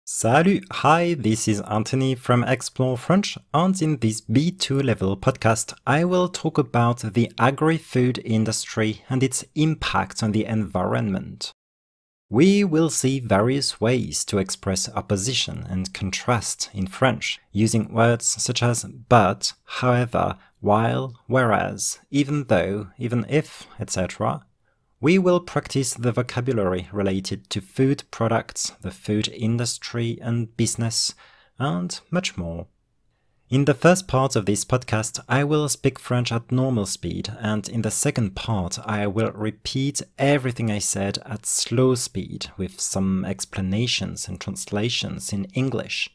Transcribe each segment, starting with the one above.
Salut, hi, this is Anthony from Explore French, and in this B2 level podcast, I will talk about the agri-food industry and its impact on the environment. We will see various ways to express opposition and contrast in French, using words such as but, however, while, whereas, even though, even if, etc. We will practice the vocabulary related to food products, the food industry and business, and much more. In the first part of this podcast, I will speak French at normal speed, and in the second part, I will repeat everything I said at slow speed with some explanations and translations in English.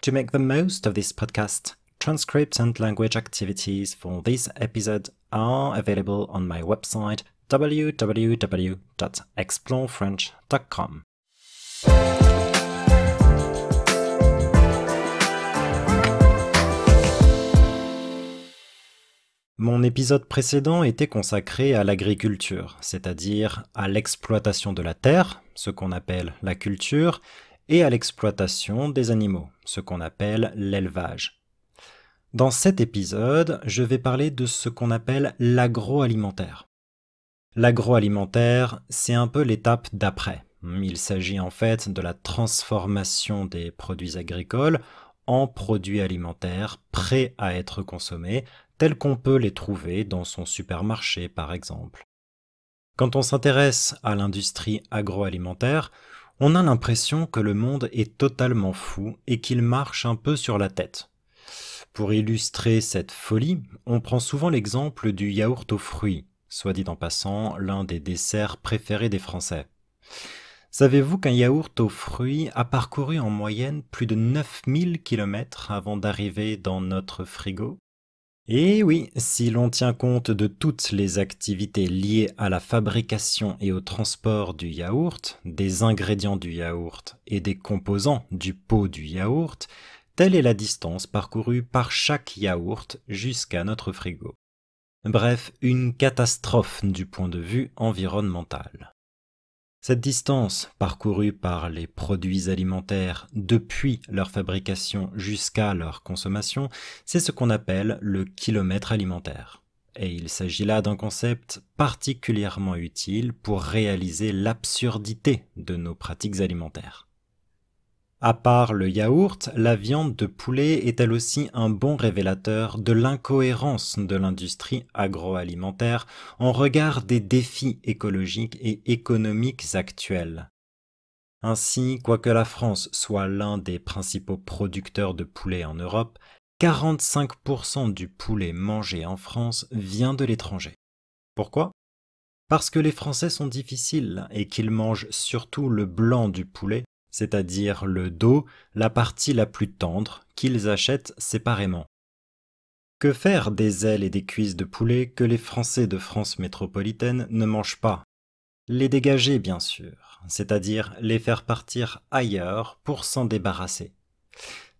To make the most of this podcast, transcripts and language activities for this episode are available on my website www.explorefrench.com. Mon épisode précédent était consacré à l'agriculture, c'est-à-dire à l'exploitation de la terre, ce qu'on appelle la culture, et à l'exploitation des animaux, ce qu'on appelle l'élevage. Dans cet épisode, je vais parler de ce qu'on appelle l'agroalimentaire. L'agroalimentaire, c'est un peu l'étape d'après. Il s'agit en fait de la transformation des produits agricoles en produits alimentaires prêts à être consommés, tels qu'on peut les trouver dans son supermarché par exemple. Quand on s'intéresse à l'industrie agroalimentaire, on a l'impression que le monde est totalement fou et qu'il marche un peu sur la tête. Pour illustrer cette folie, on prend souvent l'exemple du yaourt aux fruits, soit dit en passant, l'un des desserts préférés des Français. Savez-vous qu'un yaourt aux fruits a parcouru en moyenne plus de 9000 km avant d'arriver dans notre frigo ? Et oui, si l'on tient compte de toutes les activités liées à la fabrication et au transport du yaourt, des ingrédients du yaourt et des composants du pot du yaourt, telle est la distance parcourue par chaque yaourt jusqu'à notre frigo. Bref, une catastrophe du point de vue environnemental. Cette distance parcourue par les produits alimentaires depuis leur fabrication jusqu'à leur consommation, c'est ce qu'on appelle le kilomètre alimentaire. Et il s'agit là d'un concept particulièrement utile pour réaliser l'absurdité de nos pratiques alimentaires. À part le yaourt, la viande de poulet est elle aussi un bon révélateur de l'incohérence de l'industrie agroalimentaire en regard des défis écologiques et économiques actuels. Ainsi, quoique la France soit l'un des principaux producteurs de poulet en Europe, 45% du poulet mangé en France vient de l'étranger. Pourquoi ? Parce que les Français sont difficiles et qu'ils mangent surtout le blanc du poulet, c'est-à-dire le dos, la partie la plus tendre, qu'ils achètent séparément. Que faire des ailes et des cuisses de poulet que les Français de France métropolitaine ne mangent pas ? Les dégager, bien sûr, c'est-à-dire les faire partir ailleurs pour s'en débarrasser.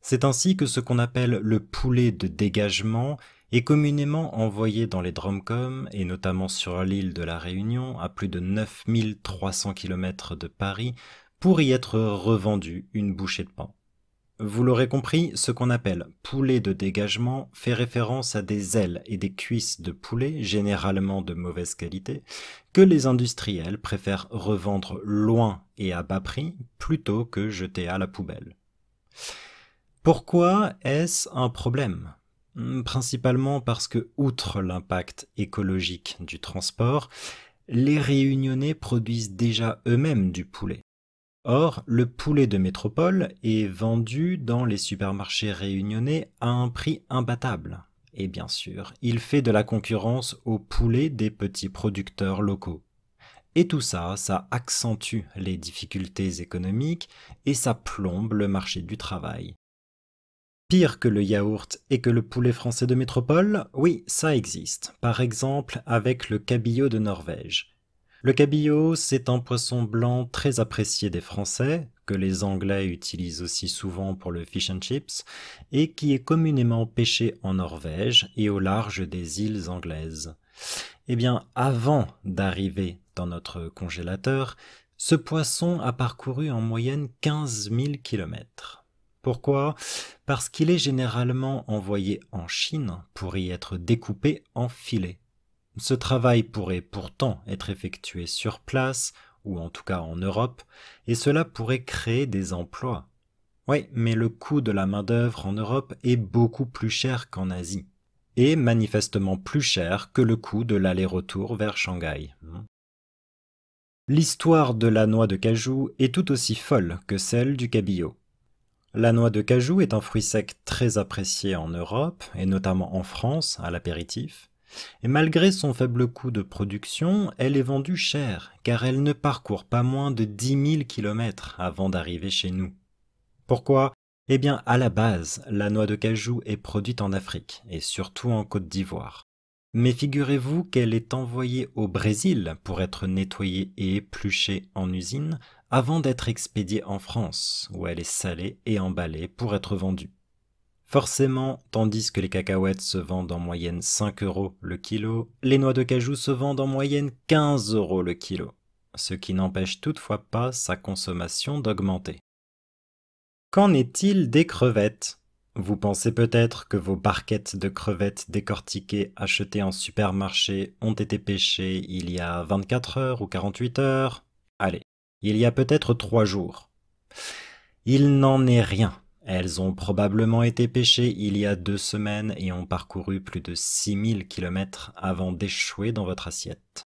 C'est ainsi que ce qu'on appelle le poulet de dégagement est communément envoyé dans les DROMCOM, et notamment sur l'île de la Réunion, à plus de 9300 km de Paris, pour y être revendu une bouchée de pain. Vous l'aurez compris, ce qu'on appelle poulet de dégagement fait référence à des ailes et des cuisses de poulet, généralement de mauvaise qualité, que les industriels préfèrent revendre loin et à bas prix plutôt que jeter à la poubelle. Pourquoi est-ce un problème ? Principalement parce que, outre l'impact écologique du transport, les Réunionnais produisent déjà eux-mêmes du poulet. Or, le poulet de métropole est vendu dans les supermarchés réunionnais à un prix imbattable. Et bien sûr, il fait de la concurrence au poulet des petits producteurs locaux. Et tout ça, ça accentue les difficultés économiques et ça plombe le marché du travail. Pire que le yaourt et que le poulet français de métropole, oui, ça existe. Par exemple, avec le cabillaud de Norvège. Le cabillaud, c'est un poisson blanc très apprécié des Français, que les Anglais utilisent aussi souvent pour le fish and chips, et qui est communément pêché en Norvège et au large des îles anglaises. Eh bien, avant d'arriver dans notre congélateur, Ce poisson a parcouru en moyenne 15 000 kilomètres. Pourquoi? Parce qu'il est généralement envoyé en Chine pour y être découpé en filets. Ce travail pourrait pourtant être effectué sur place, ou en tout cas en Europe, et cela pourrait créer des emplois. Oui, mais le coût de la main-d'œuvre en Europe est beaucoup plus cher qu'en Asie, et manifestement plus cher que le coût de l'aller-retour vers Shanghai. L'histoire de la noix de cajou est tout aussi folle que celle du cabillaud. La noix de cajou est un fruit sec très apprécié en Europe, et notamment en France, à l'apéritif. Et malgré son faible coût de production, elle est vendue cher, car elle ne parcourt pas moins de 10 000 kilomètres avant d'arriver chez nous. Pourquoi? Eh bien, à la base, la noix de cajou est produite en Afrique, et surtout en Côte d'Ivoire. Mais figurez-vous qu'elle est envoyée au Brésil pour être nettoyée et épluchée en usine, avant d'être expédiée en France, où elle est salée et emballée pour être vendue. Forcément, tandis que les cacahuètes se vendent en moyenne 5 euros le kilo, les noix de cajou se vendent en moyenne 15 euros le kilo, ce qui n'empêche toutefois pas sa consommation d'augmenter. Qu'en est-il des crevettes? Vous pensez peut-être que vos barquettes de crevettes décortiquées achetées en supermarché ont été pêchées il y a 24 heures ou 48 heures? Allez, il y a peut-être 3 jours. Il n'en est rien. Elles ont probablement été pêchées il y a 2 semaines et ont parcouru plus de 6000 kilomètres avant d'échouer dans votre assiette.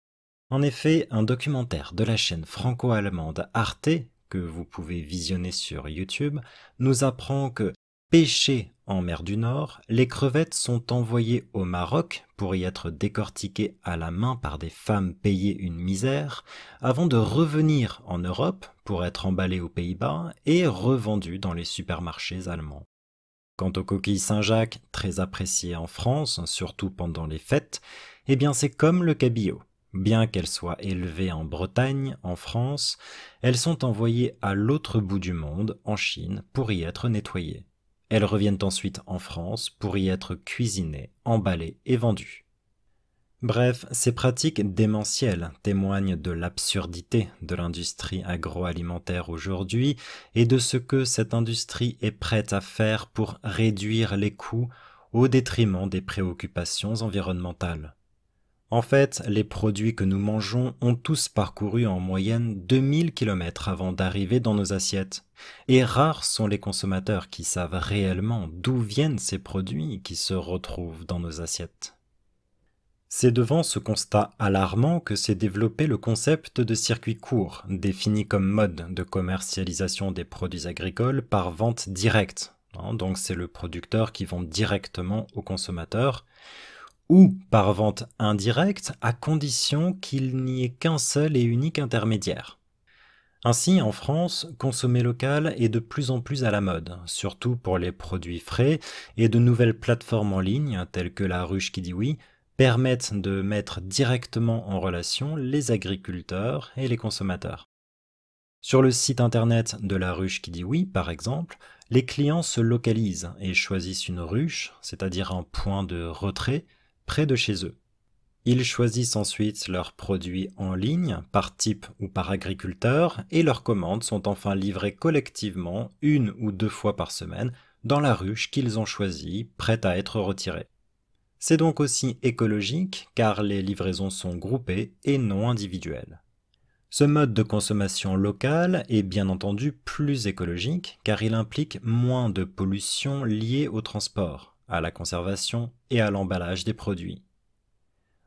En effet, un documentaire de la chaîne franco-allemande Arte, que vous pouvez visionner sur YouTube, nous apprend que, pêchées en mer du Nord, les crevettes sont envoyées au Maroc pour y être décortiquées à la main par des femmes payées une misère, avant de revenir en Europe pour être emballées aux Pays-Bas et revendues dans les supermarchés allemands. Quant aux coquilles Saint-Jacques, très appréciées en France, surtout pendant les fêtes, eh bien c'est comme le cabillaud. Bien qu'elles soient élevées en Bretagne, en France, elles sont envoyées à l'autre bout du monde, en Chine, pour y être nettoyées. Elles reviennent ensuite en France pour y être cuisinées, emballées et vendues. Bref, ces pratiques démentielles témoignent de l'absurdité de l'industrie agroalimentaire aujourd'hui et de ce que cette industrie est prête à faire pour réduire les coûts au détriment des préoccupations environnementales. En fait, les produits que nous mangeons ont tous parcouru en moyenne 2000 km avant d'arriver dans nos assiettes. Et rares sont les consommateurs qui savent réellement d'où viennent ces produits qui se retrouvent dans nos assiettes. C'est devant ce constat alarmant que s'est développé le concept de circuit court, défini comme mode de commercialisation des produits agricoles par vente directe. Donc c'est le producteur qui vend directement au consommateur, ou par vente indirecte à condition qu'il n'y ait qu'un seul et unique intermédiaire. Ainsi, en France, consommer local est de plus en plus à la mode, surtout pour les produits frais, et de nouvelles plateformes en ligne, telles que La Ruche qui dit oui, permettent de mettre directement en relation les agriculteurs et les consommateurs. Sur le site internet de La Ruche qui dit oui, par exemple, les clients se localisent et choisissent une ruche, c'est-à-dire un point de retrait, près de chez eux. Ils choisissent ensuite leurs produits en ligne, par type ou par agriculteur, et leurs commandes sont enfin livrées collectivement 1 ou 2 fois par semaine dans la ruche qu'ils ont choisie, prête à être retirée. C'est donc aussi écologique car les livraisons sont groupées et non individuelles. Ce mode de consommation locale est bien entendu plus écologique car il implique moins de pollution liée au transport, à la conservation et à l'emballage des produits.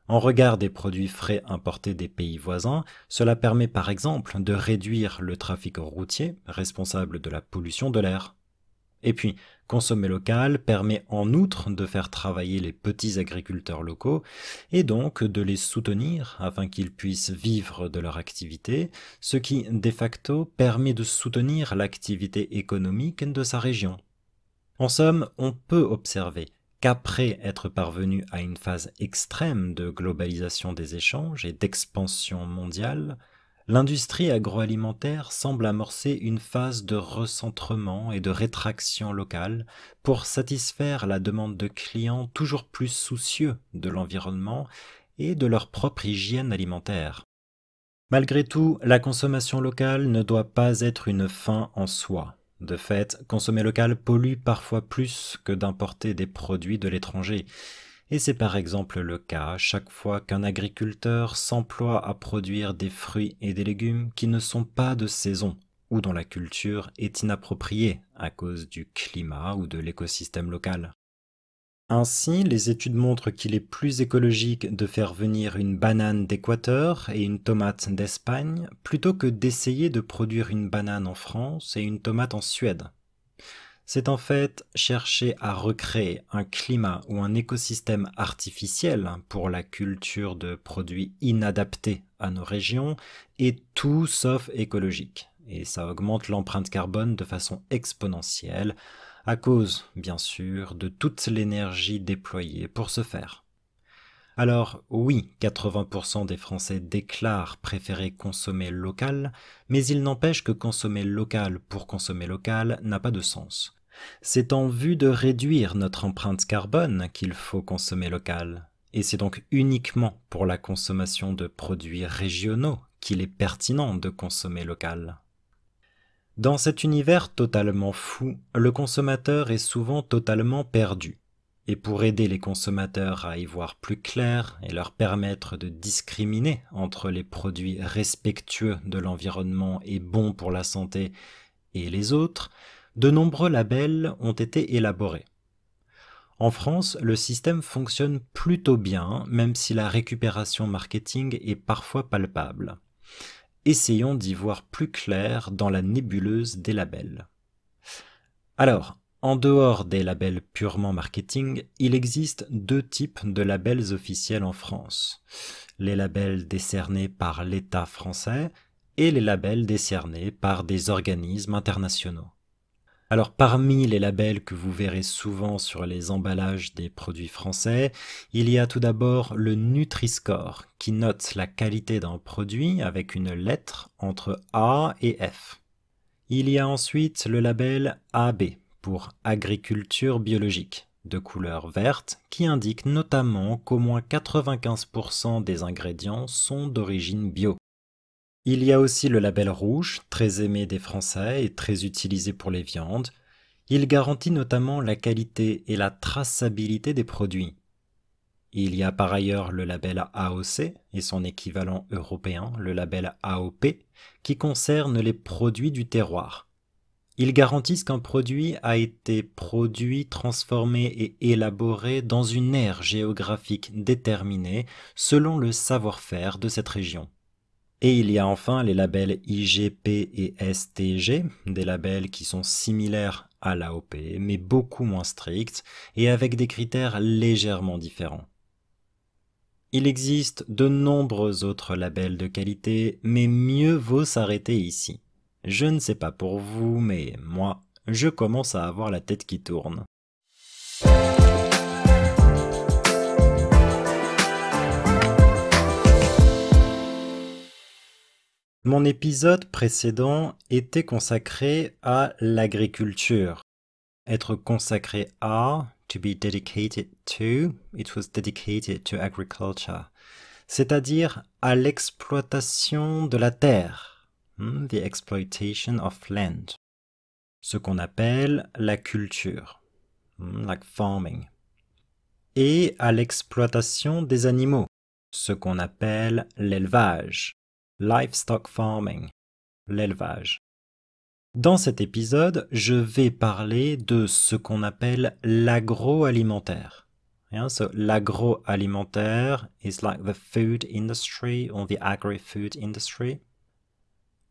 En regard des produits frais importés des pays voisins, cela permet par exemple de réduire le trafic routier responsable de la pollution de l'air. Et puis, consommer local permet en outre de faire travailler les petits agriculteurs locaux et donc de les soutenir afin qu'ils puissent vivre de leur activité, ce qui, de facto, permet de soutenir l'activité économique de sa région. En somme, on peut observer qu'après être parvenu à une phase extrême de globalisation des échanges et d'expansion mondiale, l'industrie agroalimentaire semble amorcer une phase de recentrement et de rétraction locale pour satisfaire la demande de clients toujours plus soucieux de l'environnement et de leur propre hygiène alimentaire. Malgré tout, la consommation locale ne doit pas être une fin en soi. De fait, consommer local pollue parfois plus que d'importer des produits de l'étranger. Et c'est par exemple le cas chaque fois qu'un agriculteur s'emploie à produire des fruits et des légumes qui ne sont pas de saison ou dont la culture est inappropriée à cause du climat ou de l'écosystème local. Ainsi, les études montrent qu'il est plus écologique de faire venir une banane d'Équateur et une tomate d'Espagne plutôt que d'essayer de produire une banane en France et une tomate en Suède. C'est en fait chercher à recréer un climat ou un écosystème artificiel pour la culture de produits inadaptés à nos régions et tout sauf écologique. Et ça augmente l'empreinte carbone de façon exponentielle à cause, bien sûr, de toute l'énergie déployée pour ce faire. Alors oui, 80% des Français déclarent préférer consommer local, mais il n'empêche que consommer local pour consommer local n'a pas de sens. C'est en vue de réduire notre empreinte carbone qu'il faut consommer local, et c'est donc uniquement pour la consommation de produits régionaux qu'il est pertinent de consommer local. Dans cet univers totalement fou, le consommateur est souvent totalement perdu. Et pour aider les consommateurs à y voir plus clair et leur permettre de discriminer entre les produits respectueux de l'environnement et bons pour la santé et les autres, de nombreux labels ont été élaborés. En France, le système fonctionne plutôt bien, même si la récupération marketing est parfois palpable. Essayons d'y voir plus clair dans la nébuleuse des labels. Alors, en dehors des labels purement marketing, il existe deux types de labels officiels en France. Les labels décernés par l'État français et les labels décernés par des organismes internationaux. Alors parmi les labels que vous verrez souvent sur les emballages des produits français, il y a tout d'abord le Nutri-Score qui note la qualité d'un produit avec une lettre entre A et F. Il y a ensuite le label AB pour agriculture biologique, de couleur verte, qui indique notamment qu'au moins 95% des ingrédients sont d'origine bio. Il y a aussi le label rouge, très aimé des Français et très utilisé pour les viandes. Il garantit notamment la qualité et la traçabilité des produits. Il y a par ailleurs le label AOC et son équivalent européen, le label AOP, qui concerne les produits du terroir. Ils garantissent qu'un produit a été produit, transformé et élaboré dans une aire géographique déterminée selon le savoir-faire de cette région. Et il y a enfin les labels IGP et STG, des labels qui sont similaires à l'AOP, mais beaucoup moins stricts et avec des critères légèrement différents. Il existe de nombreux autres labels de qualité, mais mieux vaut s'arrêter ici. Je ne sais pas pour vous, mais moi, je commence à avoir la tête qui tourne. Mon épisode précédent était consacré à l'agriculture. Être consacré à, to be dedicated to, it was dedicated to agriculture, c'est-à-dire à l'exploitation de la terre, the exploitation of land, ce qu'on appelle la culture, like farming, et à l'exploitation des animaux, ce qu'on appelle l'élevage, livestock farming, l'élevage. Dans cet épisode, je vais parler de ce qu'on appelle l'agroalimentaire. Yeah, so l'agroalimentaire is like the food industry or the agri-food industry.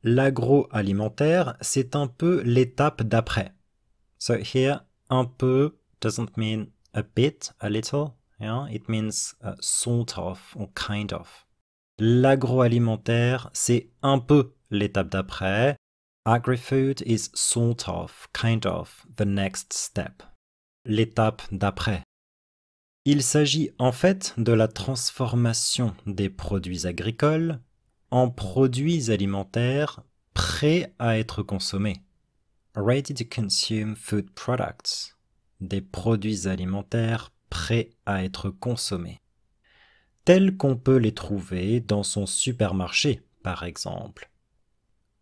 L'agroalimentaire, c'est un peu l'étape d'après. So here, un peu doesn't mean a bit, a little. Yeah? It means sort of or kind of. L'agroalimentaire, c'est un peu l'étape d'après. Agri-food is sort of, kind of, the next step. L'étape d'après. Il s'agit en fait de la transformation des produits agricoles en produits alimentaires prêts à être consommés. Ready to consume food products. Des produits alimentaires prêts à être consommés. Tels qu'on peut les trouver dans son supermarché, par exemple.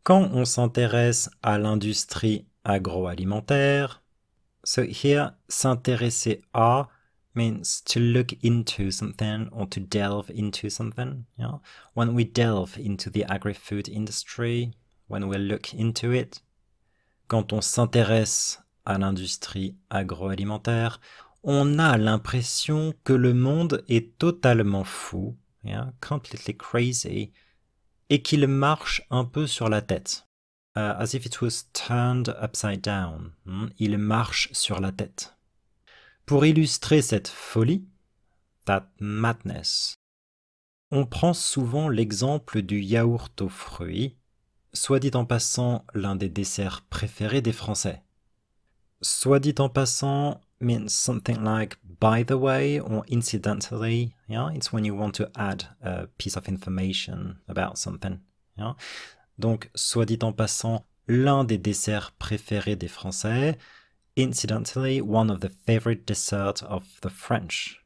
Quand on s'intéresse à l'industrie agroalimentaire, so here, s'intéresser à means to look into something or to delve into something. Yeah? When we delve into the agri-food industry, when we look into it, quand on s'intéresse à l'industrie agroalimentaire, on a l'impression que le monde est totalement fou, yeah? Completely crazy, et qu'il marche un peu sur la tête. As if it was turned upside down. Il marche sur la tête. Pour illustrer cette folie, that madness, on prend souvent l'exemple du yaourt aux fruits, soit dit en passant l'un des desserts préférés des Français. Soit dit en passant means something like by the way or incidentally. Yeah? It's when you want to add a piece of information about something. Yeah? Donc, soit dit en passant, l'un des desserts préférés des Français. Incidentally, one of the favorite desserts of the French.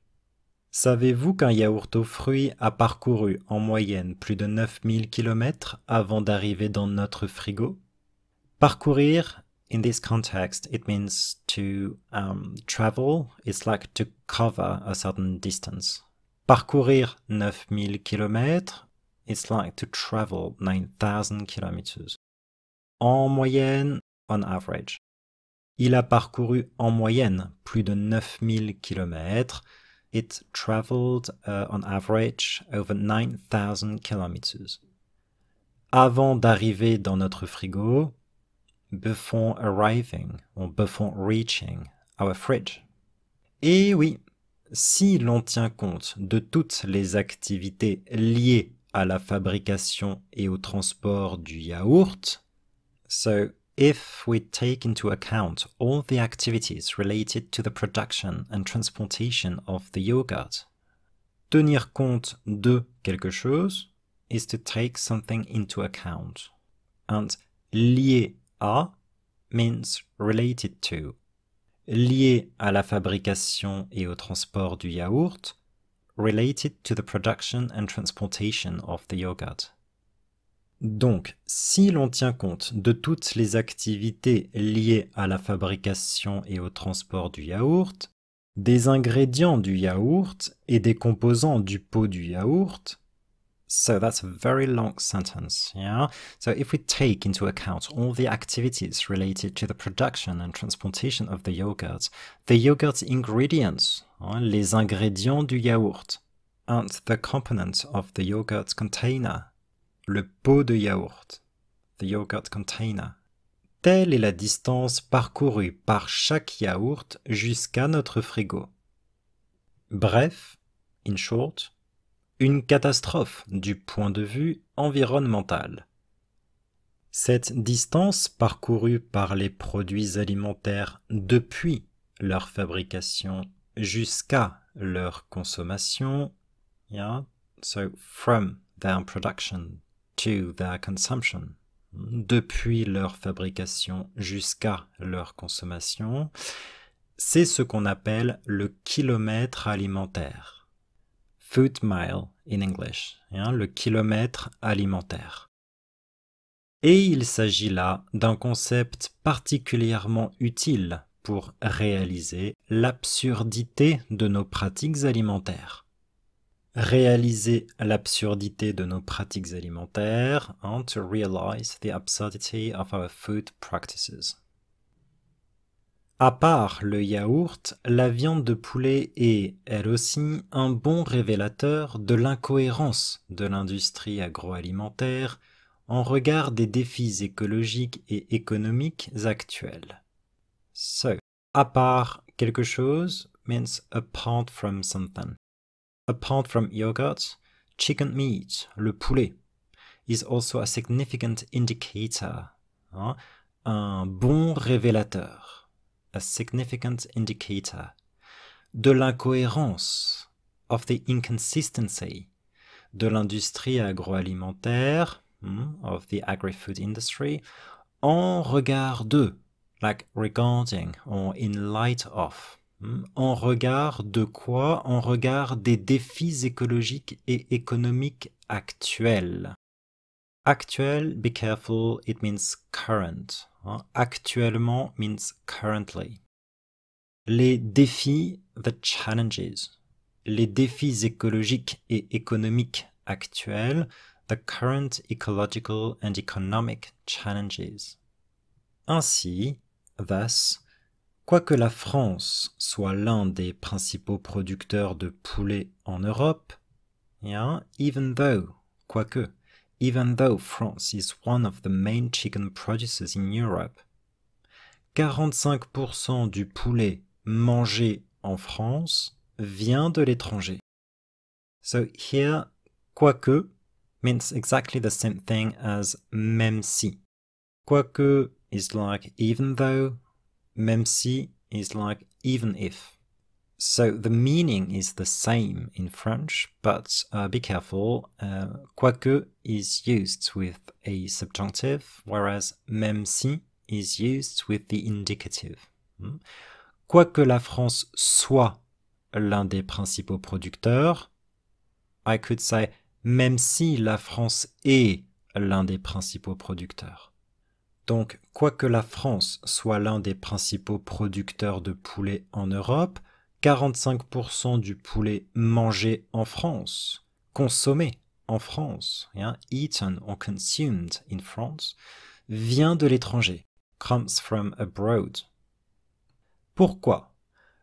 Savez-vous qu'un yaourt aux fruits a parcouru en moyenne plus de 9000 km avant d'arriver dans notre frigo? Parcourir, in this context, it means to travel. It's like to cover a certain distance. Parcourir 9000 km, it's like to travel 9000 kilometers. En moyenne, on average. Il a parcouru en moyenne plus de 9000 km. It traveled on average over 9000 kilometers. Avant d'arriver dans notre frigo, before arriving or before reaching our fridge. Et oui, si l'on tient compte de toutes les activités liées à la fabrication et au transport du yaourt, so if we take into account all the activities related to the production and transportation of the yogurt, tenir compte de quelque chose is to take something into account. And lié à means related to. Lié à la fabrication et au transport du yaourt, related to the production and transportation of the yogurt. Donc, si l'on tient compte de toutes les activités liées à la fabrication et au transport du yaourt, des ingrédients du yaourt et des composants du pot du yaourt, so that's a very long sentence, yeah? So if we take into account all the activities related to the production and transportation of the yogurt's ingredients, les ingrédients du yaourt, and the components of the yogurt container, le pot de yaourt, the yogurt container. Telle est la distance parcourue par chaque yaourt jusqu'à notre frigo. Bref, in short, une catastrophe du point de vue environnemental. Cette distance parcourue par les produits alimentaires depuis leur fabrication jusqu'à leur consommation, yeah, so from their production to their consumption, depuis leur fabrication jusqu'à leur consommation, c'est ce qu'on appelle le kilomètre alimentaire. Food mile in English, le kilomètre alimentaire. Et il s'agit là d'un concept particulièrement utile pour réaliser l'absurdité de nos pratiques alimentaires. Réaliser l'absurdité de nos pratiques alimentaires, to realize the absurdity of our food practices. À part le yaourt, la viande de poulet est, elle aussi, un bon révélateur de l'incohérence de l'industrie agroalimentaire en regard des défis écologiques et économiques actuels. So, à part quelque chose means apart from something. Apart from yogurt, chicken meat, le poulet, is also a significant indicator, un bon révélateur. A significant indicator, de l'incohérence, of the inconsistency, de l'industrie agroalimentaire, of the agri-food industry, en regard de, like regarding, or in light of, en regard de quoi? En regard des défis écologiques et économiques actuels. Actuel, be careful, it means current. Actuellement means currently. Les défis, the challenges. Les défis écologiques et économiques actuels, the current ecological and economic challenges. Ainsi, thus, quoique la France soit l'un des principaux producteurs de poulet en Europe, even though France is one of the main chicken producers in Europe, 45% du poulet mangé en France vient de l'étranger. So here, quoique means exactly the same thing as même si. Quoique is like even though, même si is like even if. So the meaning is the same in French, but be careful, quoique is used with a subjunctive, whereas même si is used with the indicative. Quoique la France soit l'un des principaux producteurs, I could say même si la France est l'un des principaux producteurs. Donc, quoique la France soit l'un des principaux producteurs de poulet en Europe, 45% du poulet mangé en France, consommé en France, eaten or consumed in France, vient de l'étranger, comes from abroad. Pourquoi?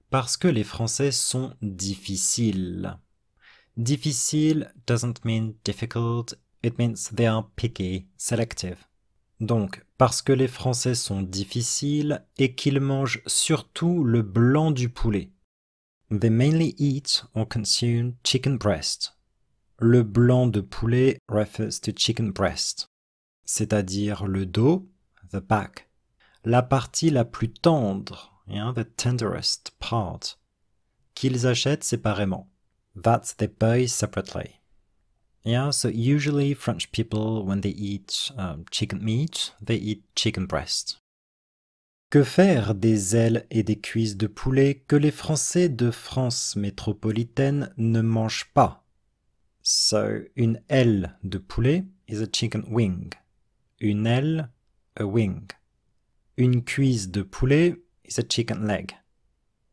Parce que les Français sont difficiles. Difficile doesn't mean difficult, it means they are picky, selective. Donc, parce que les Français sont difficiles et qu'ils mangent surtout le blanc du poulet. They mainly eat or consume chicken breast. Le blanc de poulet refers to chicken breast, c'est-à-dire le dos, the back, la partie la plus tendre, the tenderest part, qu'ils achètent séparément, that they buy separately. So usually French people, when they eat chicken meat, they eat chicken breast. Que faire des ailes et des cuisses de poulet que les Français de France métropolitaine ne mangent pas? So, une aile de poulet is a chicken wing. Une aile, a wing. Une cuisse de poulet is a chicken leg.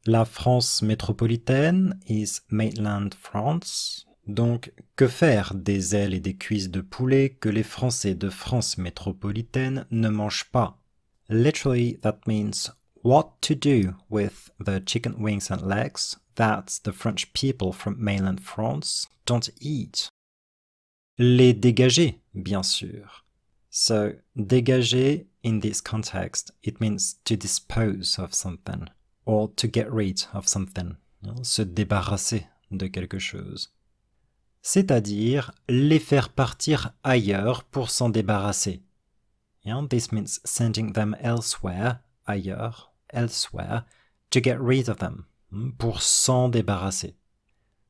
La France métropolitaine is mainland France. Donc, que faire des ailes et des cuisses de poulet que les Français de France métropolitaine ne mangent pas? Literally, that means what to do with the chicken wings and legs that the French people from mainland France don't eat. Les dégager, bien sûr. So, dégager, in this context, it means to dispose of something, or to get rid of something, se débarrasser de quelque chose. C'est-à-dire les faire partir ailleurs pour s'en débarrasser. This means sending them elsewhere, ailleurs, elsewhere, to get rid of them, pour s'en débarrasser.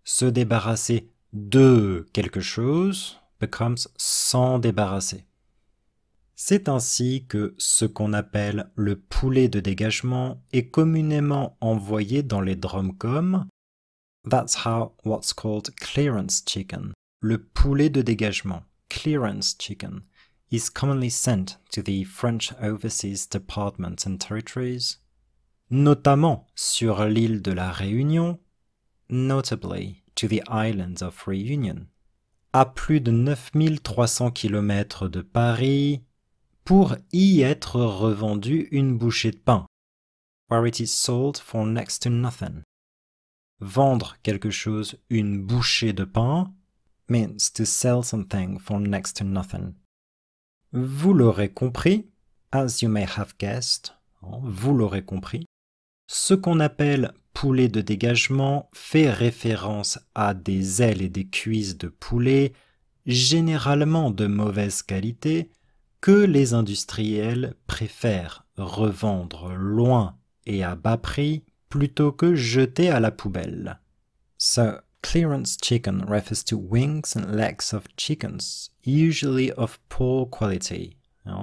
Se débarrasser de quelque chose becomes s'en débarrasser. C'est ainsi que ce qu'on appelle le poulet de dégagement est communément envoyé dans les dromcoms. That's how what's called clearance chicken, le poulet de dégagement, clearance chicken, is commonly sent to the French Overseas Departments and Territories, notamment sur l'île de la Réunion, notably to the island of Reunion, à plus de 9300 km de Paris, pour y être revendu une bouchée de pain, where it is sold for next to nothing. Vendre quelque chose une bouchée de pain means to sell something for next to nothing. Vous l'aurez compris, as you may have guessed, vous l'aurez compris, ce qu'on appelle poulet de dégagement fait référence à des ailes et des cuisses de poulet, généralement de mauvaise qualité, que les industriels préfèrent revendre loin et à bas prix plutôt que jeter à la poubelle. So, clearance chicken refers to wings and legs of chickens, usually of poor quality,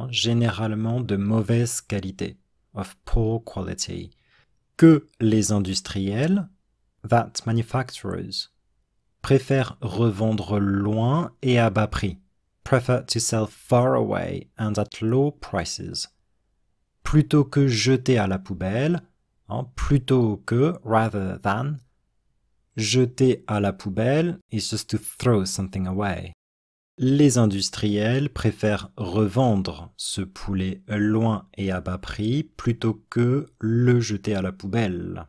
généralement de mauvaise qualité, of poor quality, que les industriels, that manufacturers, préfèrent revendre loin et à bas prix, prefer to sell far away and at low prices. Plutôt que jeter à la poubelle, plutôt que, rather than, jeter à la poubelle is just to throw something away. Les industriels préfèrent revendre ce poulet loin et à bas prix plutôt que le jeter à la poubelle.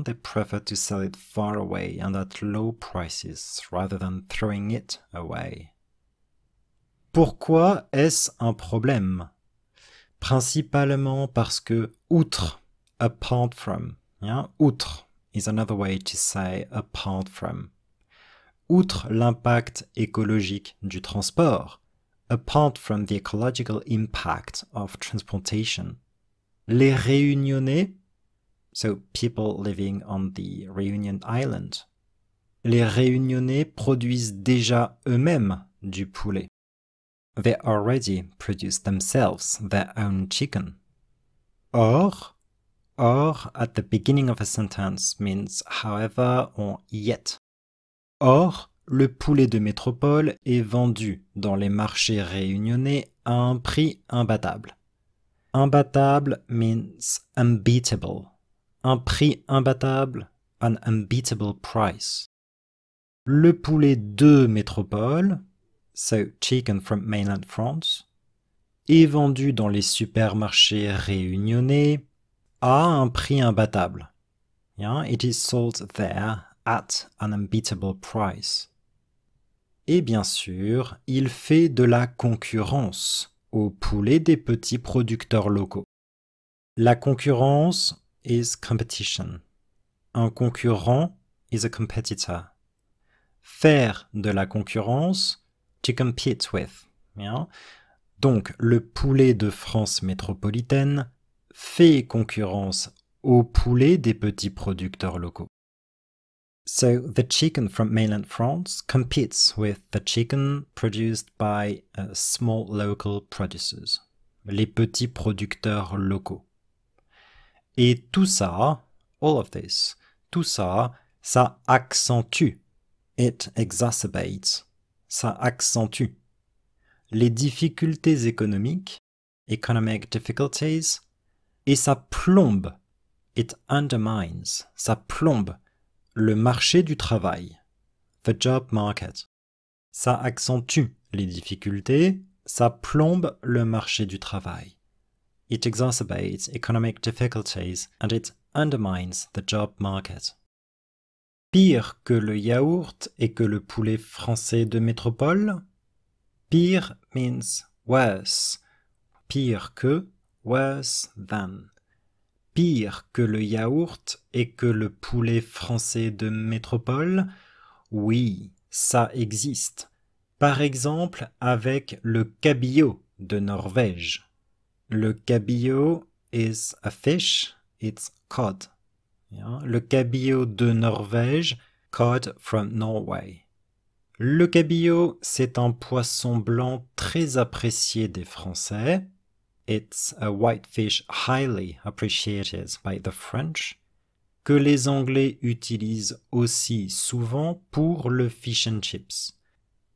They prefer to sell it far away and at low prices rather than throwing it away. Pourquoi est-ce un problème? Principalement parce que outre, apart from, outre is another way to say apart from. Outre l'impact écologique du transport, apart from the ecological impact of transportation, les Réunionnais, so people living on the Reunion Island, les Réunionnais produisent déjà eux-mêmes du poulet. They already produce themselves their own chicken. Or at the beginning of a sentence means however or yet. Or, le poulet de métropole est vendu dans les marchés réunionnais à un prix imbattable. Imbattable means unbeatable. Un prix imbattable, an unbeatable price. Le poulet de métropole, so chicken from mainland France, est vendu dans les supermarchés réunionnais à un prix imbattable. It is sold there at an unbeatable price. Et bien sûr, il fait de la concurrence au poulet des petits producteurs locaux. La concurrence is competition. Un concurrent is a competitor. Faire de la concurrence, to compete with. Donc, le poulet de France métropolitaine fait concurrence au poulet des petits producteurs locaux. So, the chicken from mainland France competes with the chicken produced by small local producers, les petits producteurs locaux. Et tout ça, all of this, tout ça, ça accentue, it exacerbates, ça accentue les difficultés économiques, economic difficulties, et ça plombe, it undermines, ça plombe le marché du travail, the job market. Ça accentue les difficultés, ça plombe le marché du travail. It exacerbates economic difficulties and it undermines the job market. Pire que le yaourt et que le poulet français de métropole? Pire means worse. Pire que, worse than. Pire que le yaourt et que le poulet français de métropole? Oui, ça existe. Par exemple, avec le cabillaud de Norvège. Le cabillaud is a fish, it's cod. Le cabillaud de Norvège, cod from Norway. Le cabillaud, c'est un poisson blanc très apprécié des Français. It's a white fish highly appreciated by the French, que les Anglais utilisent aussi souvent pour le fish and chips,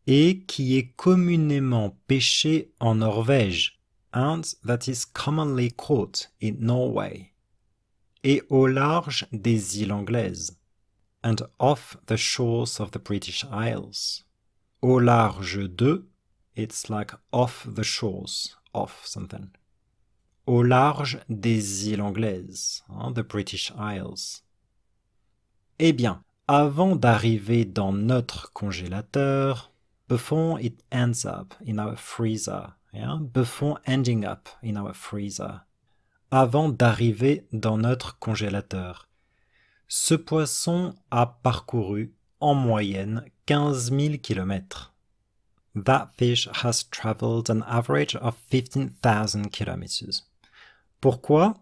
et qui est communément pêché en Norvège, and that is commonly caught in Norway, et au large des îles anglaises, and off the shores of the British Isles. Au large de, it's like off the shores, off something. Au large des îles anglaises, the British Isles. Eh bien, avant d'arriver dans notre congélateur, before it ends up in our freezer, before ending up in our freezer, avant d'arriver dans notre congélateur, ce poisson a parcouru en moyenne 15 000 kilomètres. That fish has traveled an average of 15,000 kilometers. Pourquoi?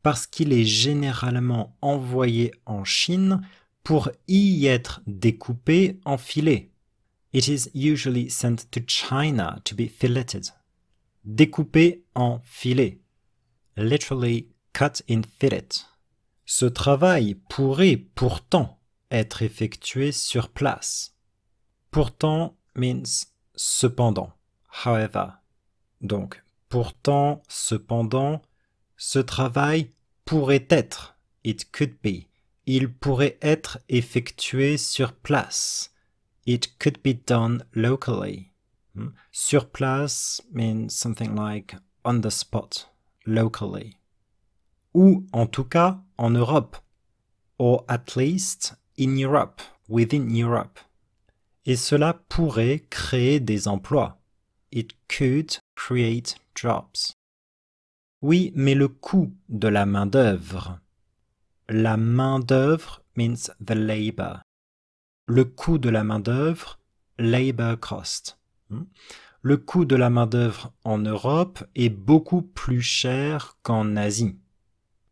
Parce qu'il est généralement envoyé en Chine pour y être découpé en filets. It is usually sent to China to be filleted. Découpé en filets. Literally cut in fillet. Ce travail pourrait pourtant être effectué sur place. Pourtant means cependant. however. Donc, pourtant, cependant, ce travail pourrait être, it could be. Il pourrait être effectué sur place. It could be done locally. Sur place means something like on the spot, locally. Ou en tout cas en Europe. Or at least in Europe, within Europe. Et cela pourrait créer des emplois. It could create jobs. Oui, mais le coût de la main-d'œuvre. La main-d'œuvre means the labor. Le coût de la main-d'œuvre, labor cost. Le coût de la main-d'œuvre en Europe est beaucoup plus cher qu'en Asie.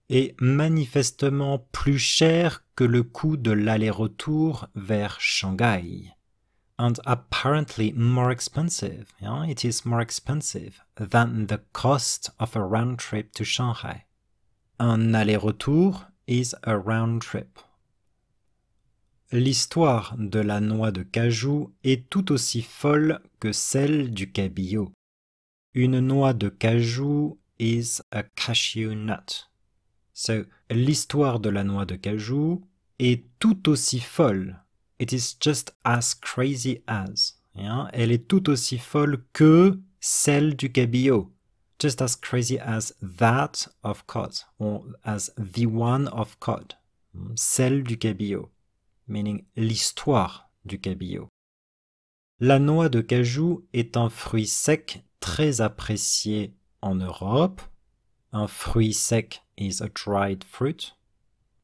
Et manifestement plus cher que le coût de l'aller-retour vers Shanghai. And apparently more expensive. Yeah? It is more expensive than the cost of a round trip to Shanghai. Un aller-retour is a round trip. L'histoire de la noix de cajou est tout aussi folle que celle du cabillaud. Une noix de cajou is a cashew nut. So, l'histoire de la noix de cajou est tout aussi folle. It is just as crazy as. Yeah? Elle est tout aussi folle que celle du cabillaud. Just as crazy as that of cod, or as the one of cod. Celle du cabillaud, meaning l'histoire du cabillaud. La noix de cajou est un fruit sec très apprécié en Europe. Un fruit sec is a dried fruit.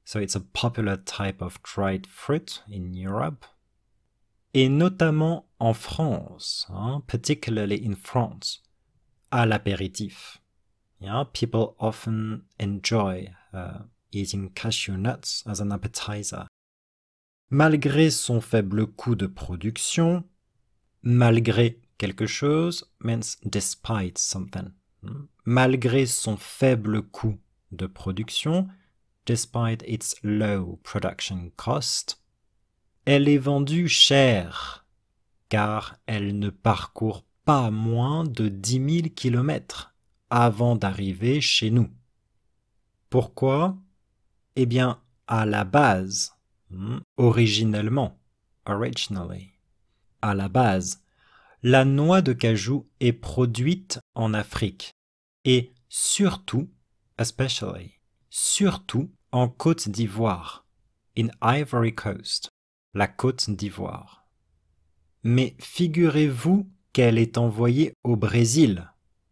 So it's a popular type of dried fruit in Europe. Et notamment en France, particularly in France, à l'apéritif. Yeah, people often enjoy eating cashew nuts as an appetizer. Malgré son faible coût de production, malgré quelque chose means despite something. Malgré son faible coût de production, despite its low production cost, elle est vendue chère, car elle ne parcourt pas moins de 10 000 kilomètres avant d'arriver chez nous. Pourquoi? Eh bien, à la base, originally, à la base, la noix de cajou est produite en Afrique et surtout, especially, surtout en Côte d'Ivoire, in Ivory Coast, la Côte d'Ivoire. Mais figurez-vous qu'elle est envoyée au Brésil.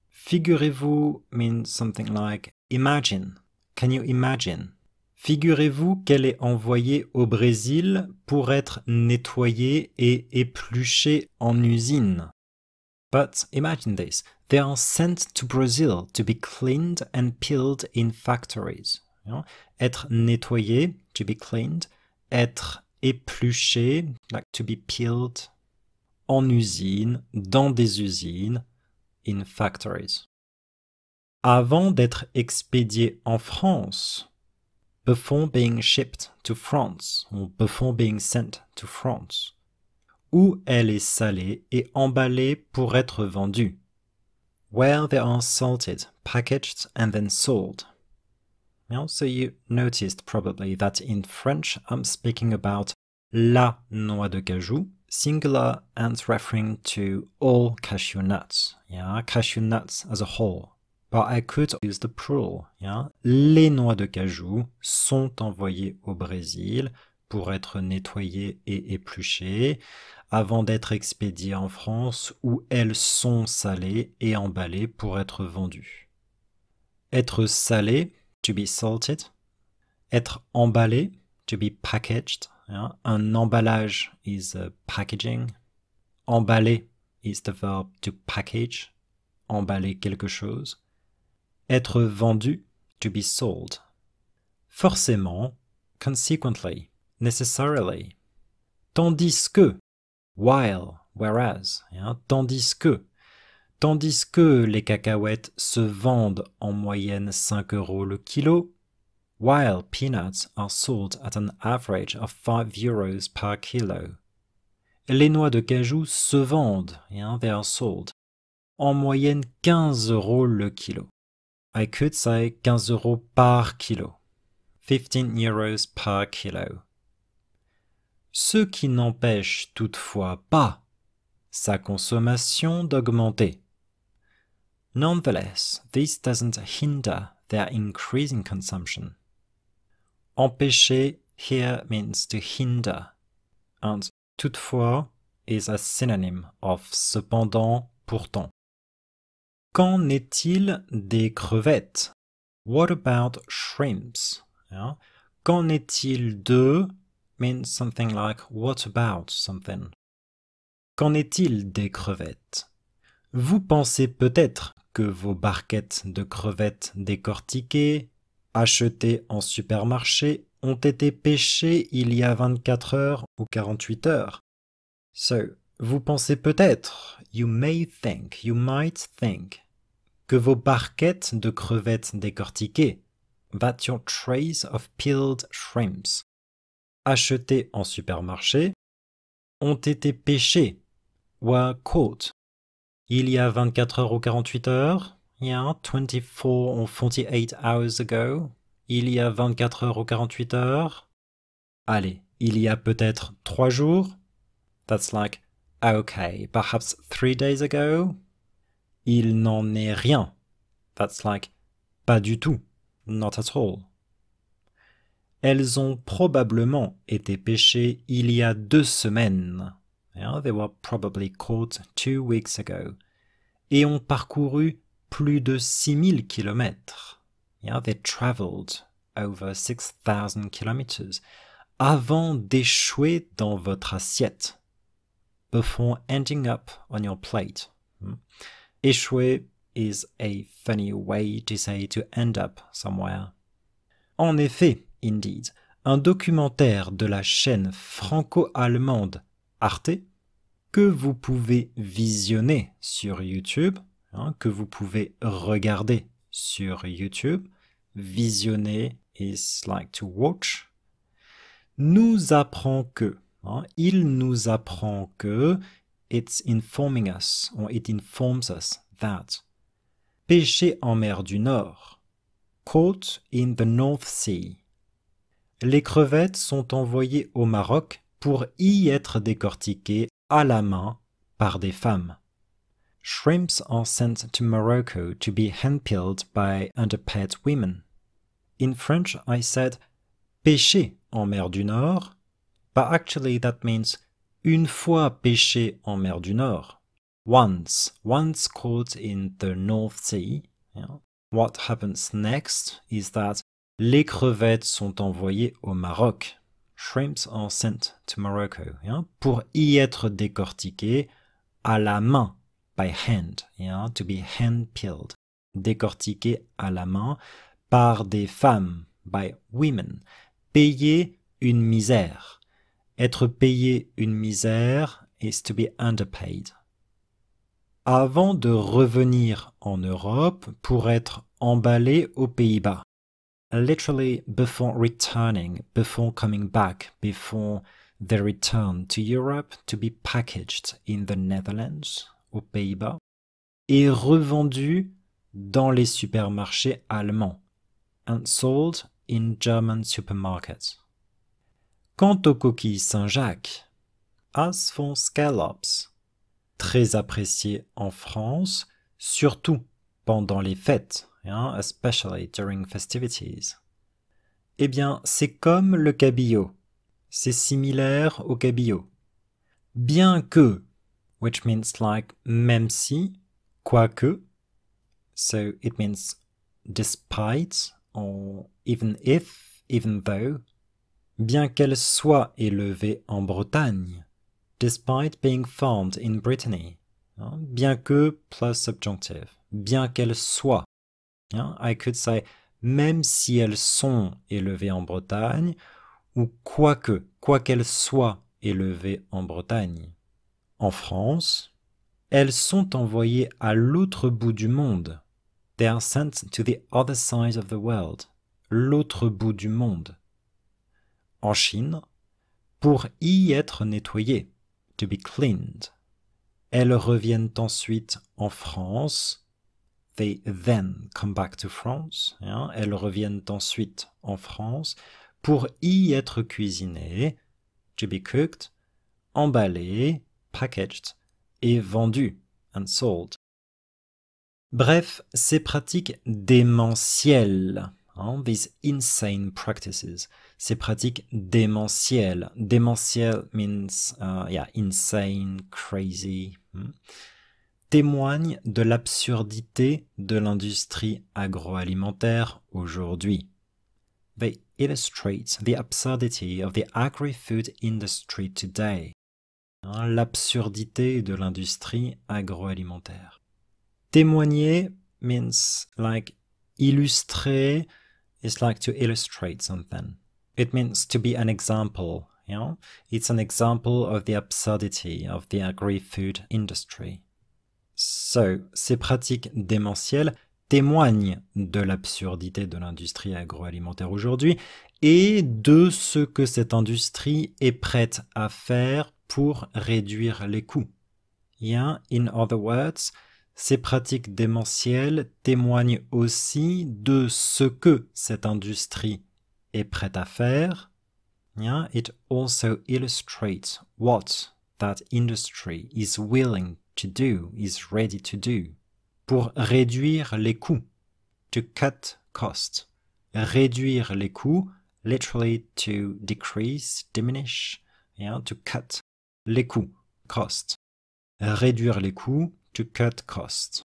Figurez-vous means something like imagine. Can you imagine? Figurez-vous qu'elle est envoyée au Brésil pour être nettoyée et épluchée en usine. But imagine this, they are sent to Brazil to be cleaned and peeled in factories. Être nettoyé, to be cleaned, être épluché, like to be peeled, en usine, dans des usines, in factories. Avant d'être expédié en France, before being shipped to France, or before being sent to France, où elle est salée et emballée pour être vendue, where they are salted, packaged and then sold. So you noticed probably that in French I'm speaking about la noix de cajou, singular and referring to all cashew nuts, cashew nuts as a whole. But I could use the plural, Les noix de cajou sont envoyées au Brésil pour être nettoyées et épluchées avant d'être expédiées en France où elles sont salées et emballées pour être vendues. Être salé, to be salted. Être emballé, to be packaged. Un emballage is packaging. Emballer is the verb to package. Emballer quelque chose. Être vendu, to be sold. Forcément, consequently, necessarily. Tandis que, while, whereas, tandis que les cacahuètes se vendent en moyenne 5 € le kilo, while peanuts are sold at an average of 5 € per kilo. Les noix de cajou se vendent, they are sold, en moyenne 15 € le kilo. I could say 15 € par kilo. 15 euros per kilo. Ce qui n'empêche toutefois pas sa consommation d'augmenter. Nonetheless, this doesn't hinder their increasing consumption. Empêcher here means to hinder, and toutefois is a synonym of cependant, pourtant. Qu'en est-il des crevettes? What about shrimps? Yeah. Qu'en est-il de means something like what about something. Qu'en est-il des crevettes? Vous pensez peut-être que vos barquettes de crevettes décortiquées, achetées en supermarché, ont été pêchées il y a 24 heures ou 48 heures. So, vous pensez peut-être, you might think, que vos barquettes de crevettes décortiquées, that your trays of peeled shrimps, achetées en supermarché, ont été pêchées, were caught, il y a 24 heures ou 48 heures, yeah, 24 or 48 hours ago, il y a 24 heures ou 48 heures. Allez, il y a peut-être 3 jours. That's like, okay, perhaps 3 days ago. Il n'en est rien. That's like, pas du tout, not at all. Elles ont probablement été pêchées il y a 2 semaines. Yeah, they were probably caught 2 weeks ago. Et ont parcouru plus de 6000 kilomètres. Yeah, they traveled over 6,000 kilometers avant d'échouer dans votre assiette. Before ending up on your plate. Échouer is a funny way to say to end up somewhere. En effet, indeed, un documentaire de la chaîne franco-allemande Arte, que vous pouvez visionner sur YouTube, que vous pouvez regarder sur YouTube, visionner is like to watch, nous apprend que, il nous apprend que, it's informing us, or it informs us that, pêché en mer du Nord, caught in the North Sea. Les crevettes sont envoyées au Maroc pour y être décortiquées à la main par des femmes. Shrimps are sent to Morocco to be hand-peeled by underpaid women. In French, I said pêché en mer du Nord, but actually that means une fois pêché en mer du Nord. Once caught in the North Sea. Yeah. What happens next is that les crevettes sont envoyées au Maroc. Shrimps are sent to Morocco, yeah, pour y être décortiquées à la main, by hand, yeah, to be hand-peeled, décortiquées à la main par des femmes, by women, payer une misère. Être payé une misère is to be underpaid. Avant de revenir en Europe pour être emballé aux Pays-Bas. Literally before returning, before coming back, before they return to Europe to be packaged in the Netherlands, aux Pays-Bas, et revendu dans les supermarchés allemands, and sold in German supermarkets. Quant aux coquilles Saint-Jacques, as for scallops, très appréciées en France, surtout pendant les fêtes, yeah, especially during festivities. Eh bien, c'est comme le cabillaud. C'est similaire au cabillaud. Bien que, which means like même si, quoique, so it means despite, or even if, even though, bien qu'elle soit élevée en Bretagne, despite being farmed in Brittany, bien que plus subjunctive, bien qu'elle soit. I could say même si elles sont élevées en Bretagne, ou quoi qu'elles soient élevées en Bretagne. En France, elles sont envoyées à l'autre bout du monde. They are sent to the other side of the world, l'autre bout du monde. En Chine, pour y être nettoyées, to be cleaned. Elles reviennent ensuite en France. They then come back to France. Elles reviennent ensuite en France pour y être cuisinées, to be cooked, emballées, packaged, et vendues, and sold. Bref, ces pratiques démentielles, these insane practices, ces pratiques démentielles. Démentiel means, insane, crazy. Témoignent de l'absurdité de l'industrie agroalimentaire aujourd'hui. They illustrate the absurdity of the agri-food industry today. L'absurdité de l'industrie agroalimentaire. Témoigner means like illustrer is like to illustrate something. It means to be an example, It's an example of the absurdity of the agri-food industry. So, ces pratiques démentielles témoignent de l'absurdité de l'industrie agroalimentaire aujourd'hui et de ce que cette industrie est prête à faire pour réduire les coûts. In other words, ces pratiques démentielles témoignent aussi de ce que cette industrie est prête à faire. It also illustrates what that industry is willing to do, is ready to do, pour réduire les coûts, to cut costs. Réduire les coûts, literally to decrease, diminish, to cut les coûts, cost. Réduire les coûts, to cut costs.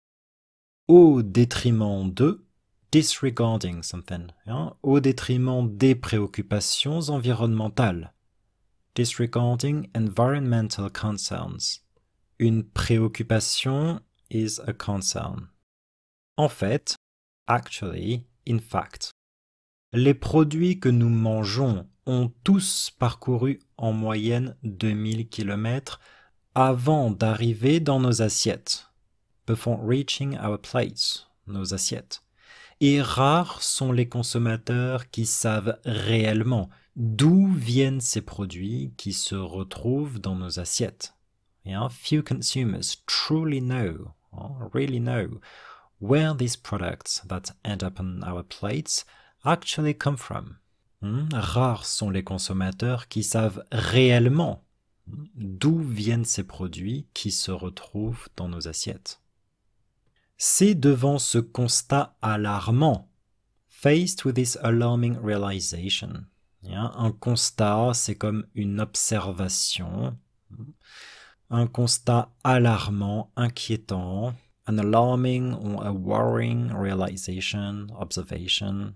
Au détriment de, disregarding something, au détriment des préoccupations environnementales. Disregarding environmental concerns. Une préoccupation is a concern. En fait, actually, in fact, les produits que nous mangeons ont tous parcouru en moyenne 2000 km avant d'arriver dans nos assiettes, before reaching our plates, nos assiettes. Et rares sont les consommateurs qui savent réellement d'où viennent ces produits qui se retrouvent dans nos assiettes. Few consumers truly know, really know, where these products that end up on our plates actually come from. Rares sont les consommateurs qui savent réellement d'où viennent ces produits qui se retrouvent dans nos assiettes. C'est devant ce constat alarmant, faced with this alarming realization. Un constat, c'est comme une observation. Un constat alarmant, inquiétant, an alarming or a worrying realization, observation.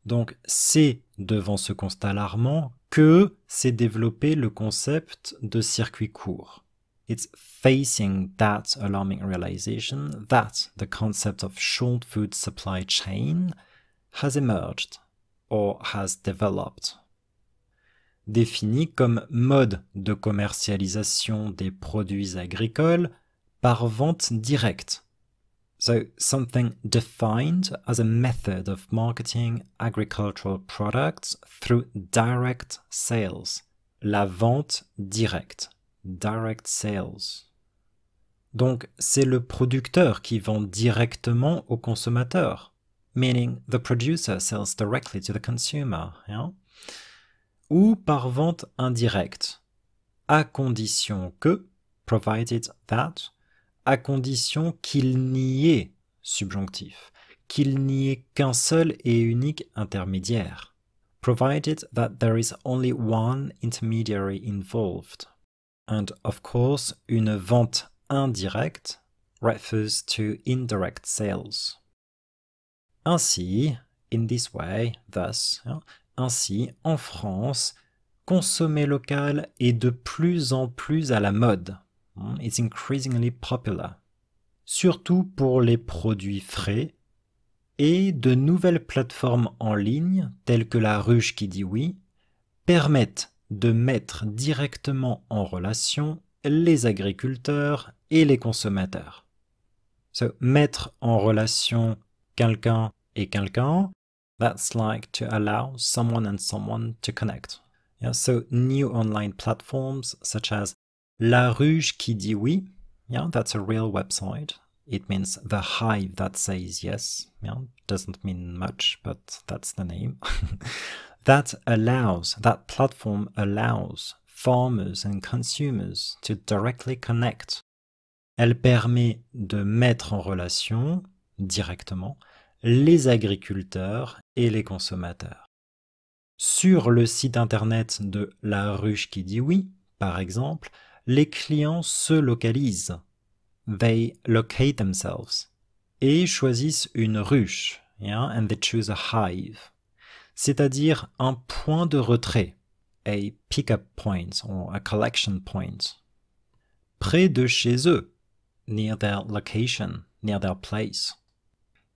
Donc, c'est devant ce constat alarmant que s'est développé le concept de circuit court. It's facing that alarming realization that the concept of short food supply chain has emerged or has developed. Défini comme mode de commercialisation des produits agricoles par vente directe. So, something defined as a method of marketing agricultural products through direct sales. La vente directe. Direct sales. Donc, c'est le producteur qui vend directement au consommateur. Meaning, the producer sells directly to the consumer. Ou par vente indirecte. À condition que, provided that, à condition qu'il n'y ait, subjonctif, qu'il n'y ait qu'un seul et unique intermédiaire. Provided that there is only one intermediary involved. And of course, une vente indirecte refers to indirect sales. Ainsi, in this way, thus, ainsi, en France, consommer local est de plus en plus à la mode. It's increasingly popular. Surtout pour les produits frais, et de nouvelles plateformes en ligne, telles que La Ruche qui dit oui, permettent de mettre directement en relation les agriculteurs et les consommateurs. So, mettre en relation quelqu'un et quelqu'un, that's like to allow someone and someone to connect. So, new online platforms such as La ruche qui dit oui, yeah, that's a real website. It means the hive that says yes. Yeah, doesn't mean much, but that's the name. That platform allows farmers and consumers to directly connect. Elle permet de mettre en relation directement les agriculteurs et les consommateurs. Sur le site internet de La Ruche qui dit oui, par exemple, les clients se localisent. They locate themselves. Et choisissent une ruche, yeah, and they choose a hive. C'est-à-dire un point de retrait, a pick-up point or a collection point. Près de chez eux, near their location, near their place.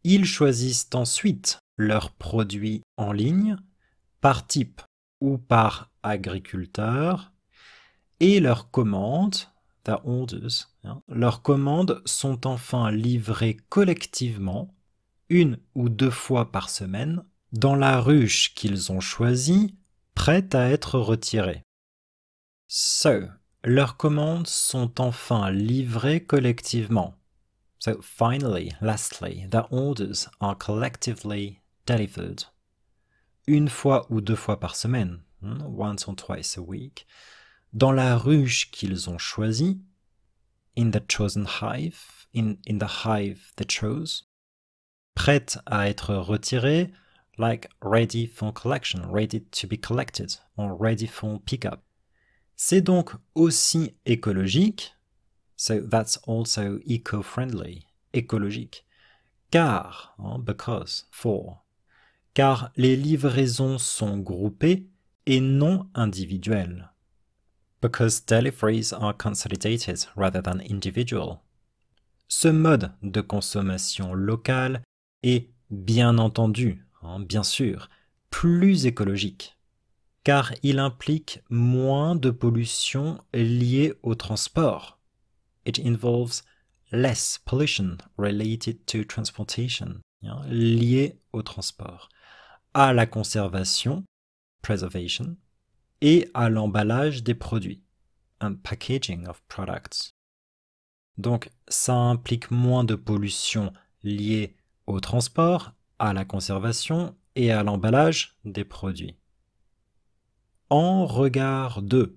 Ils choisissent ensuite leurs produits en ligne, par type ou par agriculteur, et leurs commandes, their orders, leurs commandes sont enfin livrées collectivement, une ou deux fois par semaine, dans la ruche qu'ils ont choisie, prête à être retirée. So, leurs commandes sont enfin livrées collectivement. So, finally, lastly, their orders are collectively delivered. Une fois ou deux fois par semaine, once or twice a week, dans la ruche qu'ils ont choisie, in the chosen hive, in the hive they chose, prête à être retirée, like ready for collection, ready to be collected, or ready for pick-up. C'est donc aussi écologique, so that's also eco-friendly, écologique, car, because, for, car les livraisons sont groupées et non individuelles. Because deliveries are consolidated rather than individual. Ce mode de consommation locale est, bien entendu, bien sûr, plus écologique, car il implique moins de pollution liée au transport. It involves less pollution related to transportation, liée au transport, à la conservation, preservation, et à l'emballage des produits, and packaging of products. Donc, ça implique moins de pollution liée au transport, à la conservation et à l'emballage des produits. En regard de,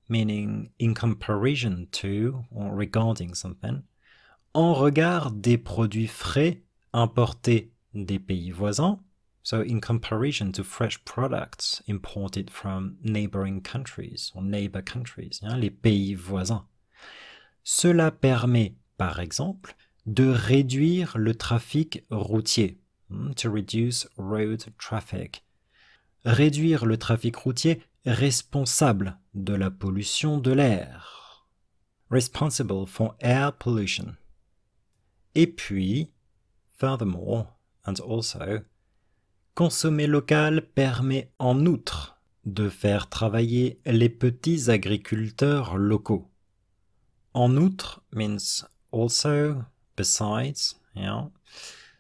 meaning in comparison to or regarding something, en regard des produits frais importés des pays voisins, so in comparison to fresh products imported from neighboring countries or neighbor countries, les pays voisins. Cela permet, par exemple, de réduire le trafic routier, to reduce road traffic. Réduire le trafic routier responsable de la pollution de l'air. Responsible for air pollution. Et puis, furthermore, and also, consommer local permet en outre de faire travailler les petits agriculteurs locaux. En outre means also, besides,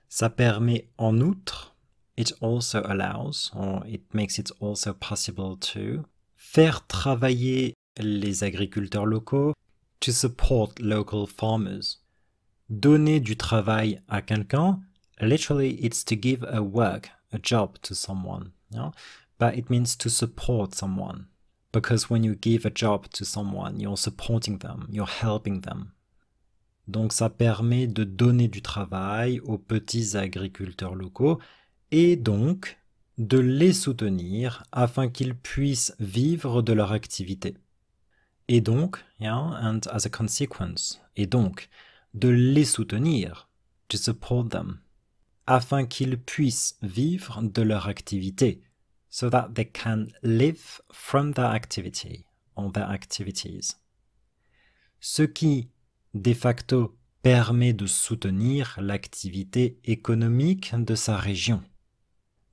ça permet en outre, it also allows, or it makes it also possible to, faire travailler les agriculteurs locaux, to support local farmers. Donner du travail à quelqu'un, literally it's to give a job to someone, but it means to support someone. Because when you give a job to someone, you're supporting them, you're helping them. Donc ça permet de donner du travail aux petits agriculteurs locaux et donc de les soutenir afin qu'ils puissent vivre de leur activité. Et donc, and as a consequence, et donc de les soutenir, to support them, afin qu'ils puissent vivre de leur activité, so that they can live from their activity, or their activities. Ce qui, de facto, permet de soutenir l'activité économique de sa région.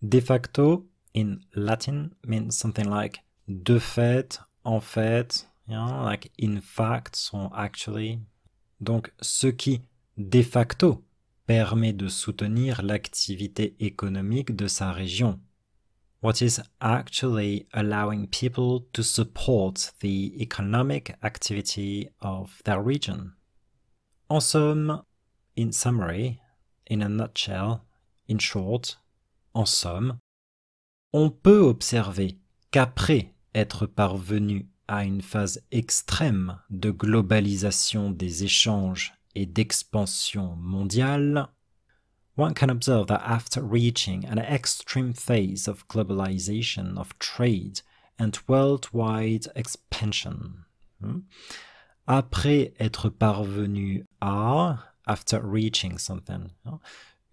De facto, in Latin, means something like de fait, en fait, like in fact or actually. Donc, ce qui, de facto, permet de soutenir l'activité économique de sa région. what is actually allowing people to support the economic activity of their region. En somme, in summary, in a nutshell, in short, en somme, on peut observer qu'après être parvenu à une phase extrême de globalisation des échanges et d'expansion mondiale, one can observe that after reaching an extreme phase of globalization of trade and worldwide expansion, après être parvenu à, after reaching something,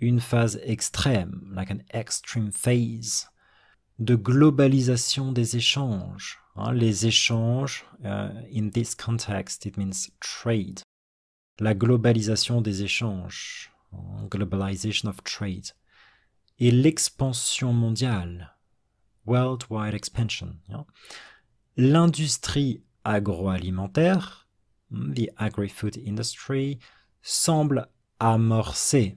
une phase extrême, like an extreme phase, de globalisation des échanges. Les échanges, in this context, it means trade. La globalisation des échanges, globalization of trade. Et l'expansion mondiale, worldwide expansion. L'industrie agroalimentaire, the agri-food industry, semble amorcer.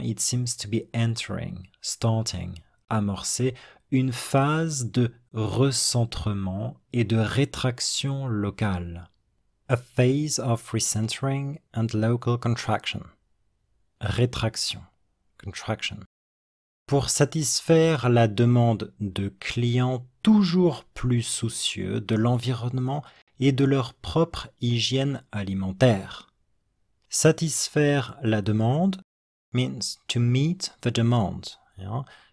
It seems to be entering, starting, amorcer une phase de recentrement et de rétraction locale. A phase of recentering and local contraction. Rétraction, contraction. Pour satisfaire la demande de clients toujours plus soucieux de l'environnement et de leur propre hygiène alimentaire. Satisfaire la demande means to meet the demand.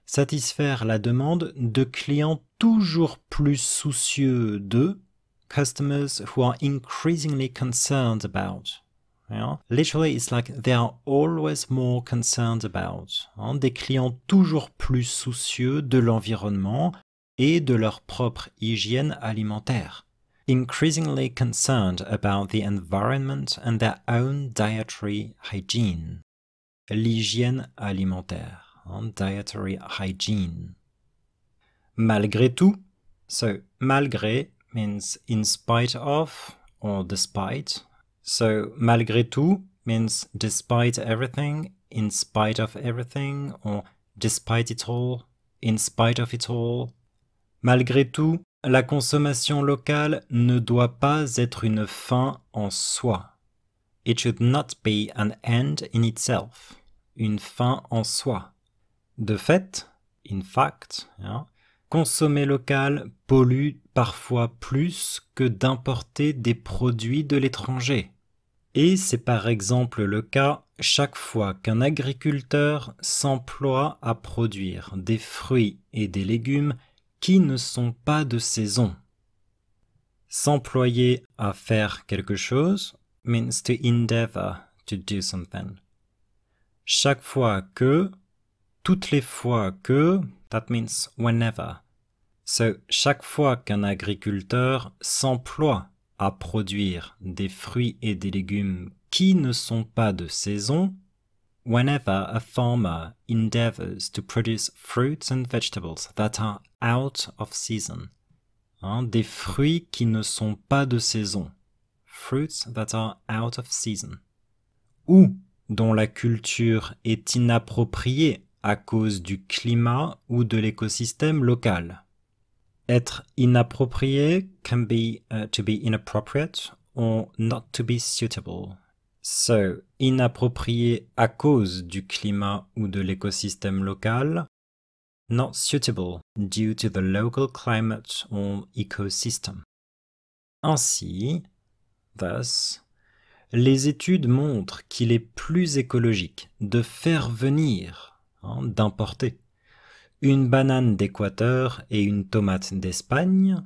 Satisfaire la demande de clients toujours plus soucieux de, customers who are increasingly concerned about. Literally, it's like they are always more concerned about. Des clients toujours plus soucieux de l'environnement et de leur propre hygiène alimentaire. Increasingly concerned about the environment and their own dietary hygiene. L'hygiène alimentaire. Dietary hygiene. Malgré tout, so malgré means in spite of or despite. So malgré tout means despite everything, in spite of everything, or despite it all, in spite of it all. Malgré tout, la consommation locale ne doit pas être une fin en soi. It should not be an end in itself. Une fin en soi. De fait, in fact, consommer local pollue parfois plus que d'importer des produits de l'étranger. Et c'est par exemple le cas chaque fois qu'un agriculteur s'emploie à produire des fruits et des légumes qui ne sont pas de saison. S'employer à faire quelque chose means to endeavor to do something. Chaque fois que, toutes les fois que, that means whenever. So, chaque fois qu'un agriculteur s'emploie à produire des fruits et des légumes qui ne sont pas de saison, whenever a farmer endeavors to produce fruits and vegetables that are out of season. Des fruits qui ne sont pas de saison. Fruits that are out of season. Ou dont la culture est inappropriée à cause du climat ou de l'écosystème local. Être inapproprié can be to be inappropriate or not to be suitable. So, inapproprié à cause du climat ou de l'écosystème local, not suitable due to the local climate or ecosystem. Ainsi, thus, les études montrent qu'il est plus écologique de faire venir, d'importer, une banane d'Équateur et une tomate d'Espagne.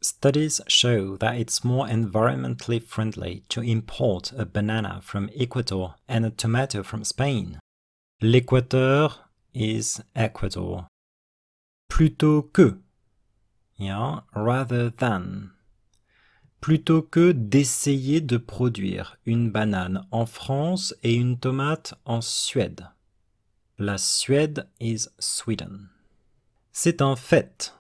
Studies show that it's more environmentally friendly to import a banana from Ecuador and a tomato from Spain. L'Équateur is Ecuador. Plutôt que, rather than. Plutôt que d'essayer de produire une banane en France et une tomate en Suède. La Suède is Sweden. C'est un fait,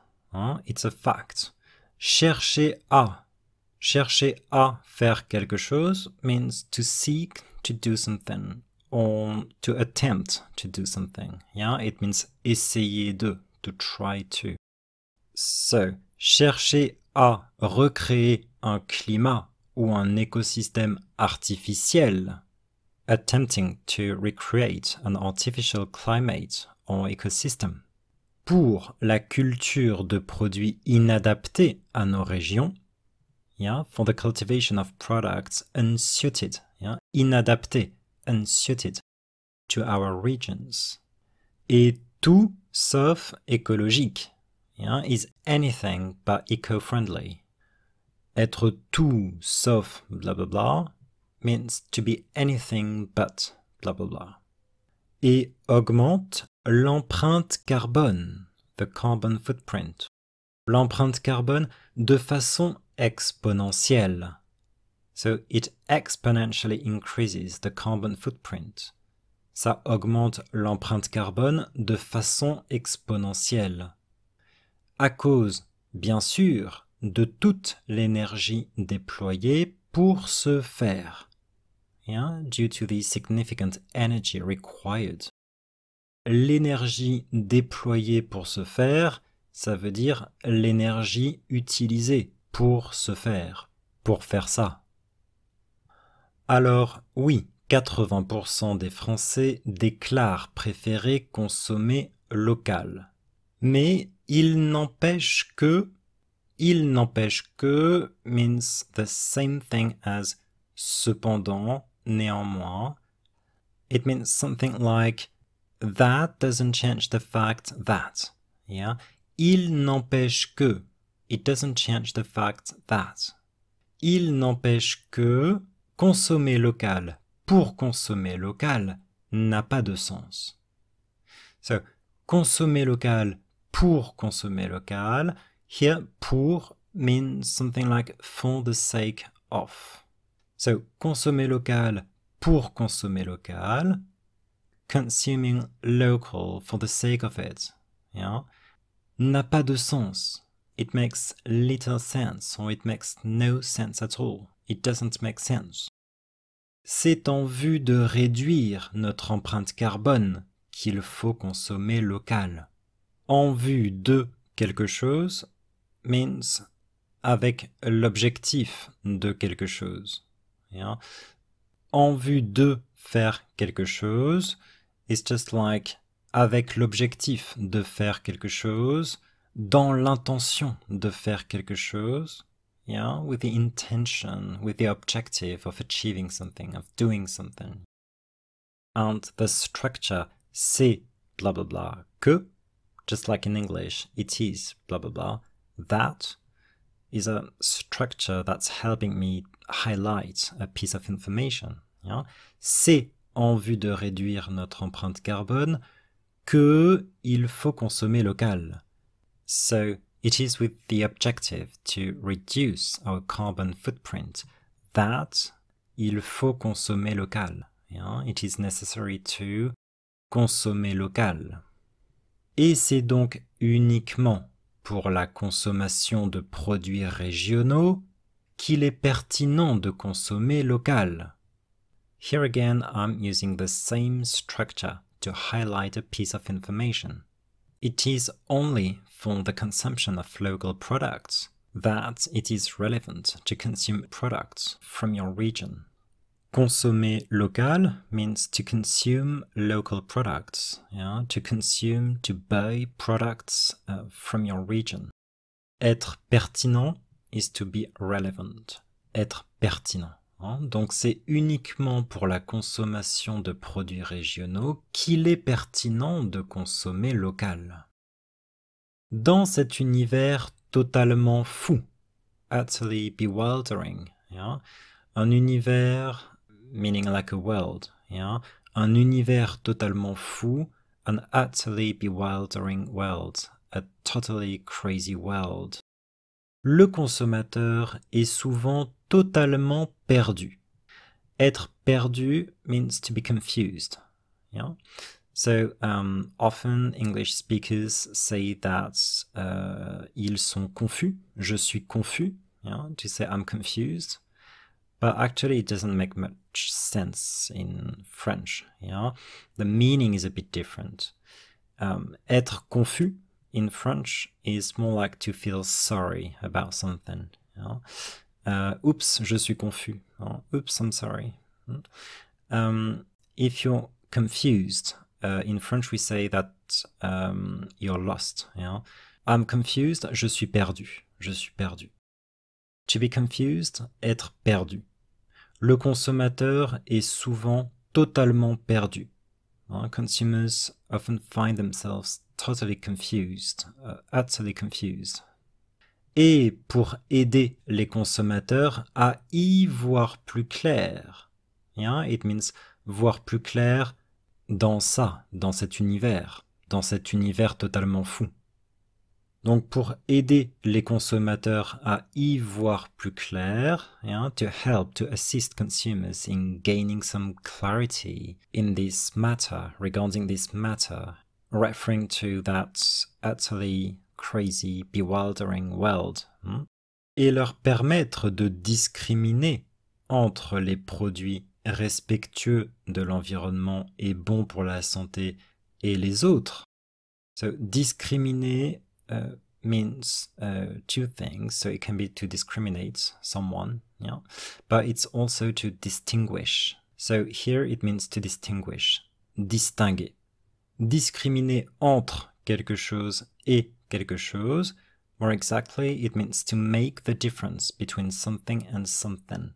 it's a fact. Chercher à faire quelque chose means to seek to do something or to attempt to do something. It means essayer de, to try to. So, chercher à recréer un climat ou un écosystème artificiel, attempting to recreate an artificial climate or ecosystem, pour la culture de produits inadaptés à nos régions, yeah, for the cultivation of products unsuited, yeah, inadaptés, unsuited to our regions. Et tout sauf écologique, yeah, is anything but eco-friendly. Être tout sauf blah blah blah means to be anything but blah blah blah. Et augmente l'empreinte carbone, the carbon footprint. L'empreinte carbone de façon exponentielle. So it exponentially increases the carbon footprint. Ça augmente l'empreinte carbone de façon exponentielle. À cause, bien sûr, de toute l'énergie déployée pour ce faire. Yeah, due to the significant energy required. L'énergie déployée pour ce faire, ça veut dire l'énergie utilisée pour ce faire, pour faire ça. Alors oui, 80% des Français déclarent préférer consommer local. Mais il n'empêche que means the same thing as cependant, néanmoins. It means something like that doesn't change the fact that. Yeah? Il n'empêche que. It doesn't change the fact that. Il n'empêche que consommer local pour consommer local n'a pas de sens. So, consommer local pour consommer local, here pour means something like for the sake of. So, consommer local pour consommer local, consuming local for the sake of it, yeah, n'a pas de sens. It makes little sense, or it makes no sense at all. It doesn't make sense. C'est en vue de réduire notre empreinte carbone qu'il faut consommer local. En vue de quelque chose means avec l'objectif de quelque chose. Yeah? En vue de faire quelque chose is just like avec l'objectif de faire quelque chose, dans l'intention de faire quelque chose, yeah, with the intention, with the objective of achieving something, of doing something. And the structure c'est blah blah blah que, just like in English, it is blah blah blah, that is a structure that's helping me highlight a piece of information. Yeah? C'est en vue de réduire notre empreinte carbone que il faut consommer local. So it is with the objective to reduce our carbon footprint that il faut consommer local. Yeah? It is necessary to consommer local. Et c'est donc uniquement pour la consommation de produits régionaux qu'il est pertinent de consommer local. Here again, I'm using the same structure to highlight a piece of information. It is only for the consumption of local products that it is relevant to consume products from your region. Consommer local means to consume local products, yeah? To consume, to buy products from your region. Être pertinent is to be relevant. Être pertinent. Hein? Donc c'est uniquement pour la consommation de produits régionaux qu'il est pertinent de consommer local. Dans cet univers totalement fou, utterly bewildering, yeah? Un univers meaning like a world, yeah? Un univers totalement fou, an utterly bewildering world, a totally crazy world. Le consommateur est souvent totalement perdu. Être perdu means to be confused, yeah? So often English speakers say that ils sont confus. Je suis confus, yeah? To say I'm confused. But actually it doesn't make much sense in French. Yeah? The meaning is a bit different. Être confus in French is more like to feel sorry about something. Oups, je suis confus. Oops, I'm sorry. If you're confused, in French we say that you're lost. I'm confused, je suis perdu. Je suis perdu. To be confused, être perdu. Le consommateur est souvent totalement perdu. Consumers often find themselves totally confused, utterly confused. Et pour aider les consommateurs à y voir plus clair, it means voir plus clair dans ça, dans cet univers totalement fou. Donc pour aider les consommateurs à y voir plus clair, to help, to assist consumers in gaining some clarity in this matter, regarding this matter, referring to that utterly crazy, bewildering world, et leur permettre de discriminer entre les produits respectueux de l'environnement et bons pour la santé et les autres. So discriminer means two things. So it can be to discriminate someone, but it's also to distinguish. So here it means to distinguish, distinguer. Discriminer entre quelque chose et quelque chose. More exactly, it means to make the difference between something and something.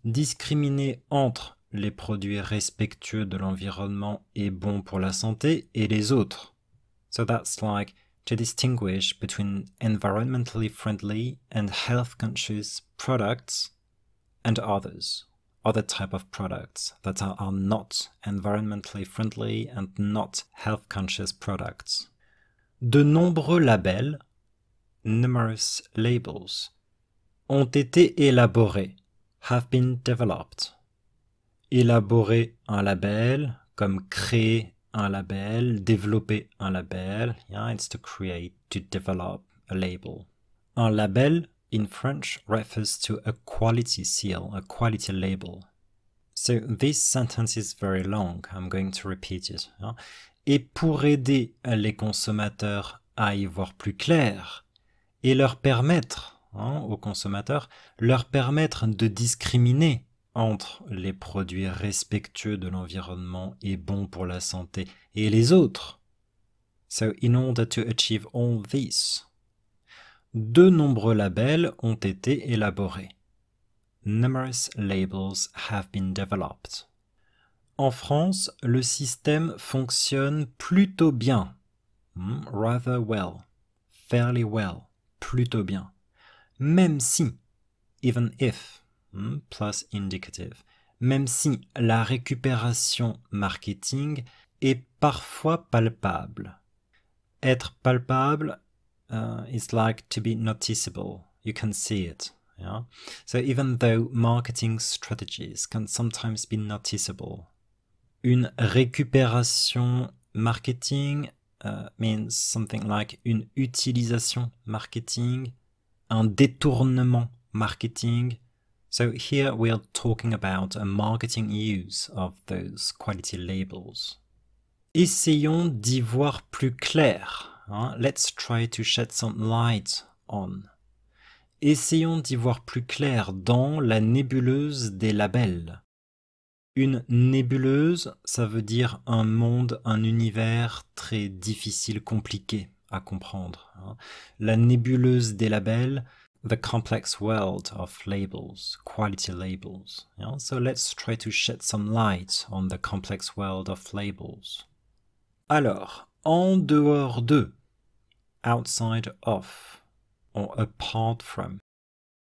Discriminer entre les produits respectueux de l'environnement et bons pour la santé et les autres. So that's like to distinguish between environmentally friendly and health-conscious products and others, other type of products that are not environmentally friendly and not health-conscious products. De nombreux labels, numerous labels, ont été élaborés, have been developed. Élaborer un label, comme créer un label, développer un label, it's to create, to develop a label. Un label, in French, refers to a quality seal, a quality label. So this sentence is very long, I'm going to repeat it. Et pour aider les consommateurs à y voir plus clair, et leur permettre, aux consommateurs, leur permettre de discriminer entre les produits respectueux de l'environnement et bons pour la santé et les autres. So in order to achieve all this, de nombreux labels ont été élaborés. Numerous labels have been developed. En France, le système fonctionne plutôt bien. Rather well, fairly well, plutôt bien. Même si, even if, plus indicative, même si la récupération marketing est parfois palpable. Être palpable is like to be noticeable. You can see it. So even though marketing strategies can sometimes be noticeable, une récupération marketing means something like une utilisation marketing, un détournement marketing. So here we are talking about a marketing use of those quality labels. Essayons d'y voir plus clair. Let's try to shed some light on. Essayons d'y voir plus clair dans la nébuleuse des labels. Une nébuleuse, ça veut dire un monde, un univers très difficile, compliqué à comprendre. La nébuleuse des labels, the complex world of labels, quality labels. So let's try to shed some light on the complex world of labels. Alors, en dehors de, outside of, or apart from,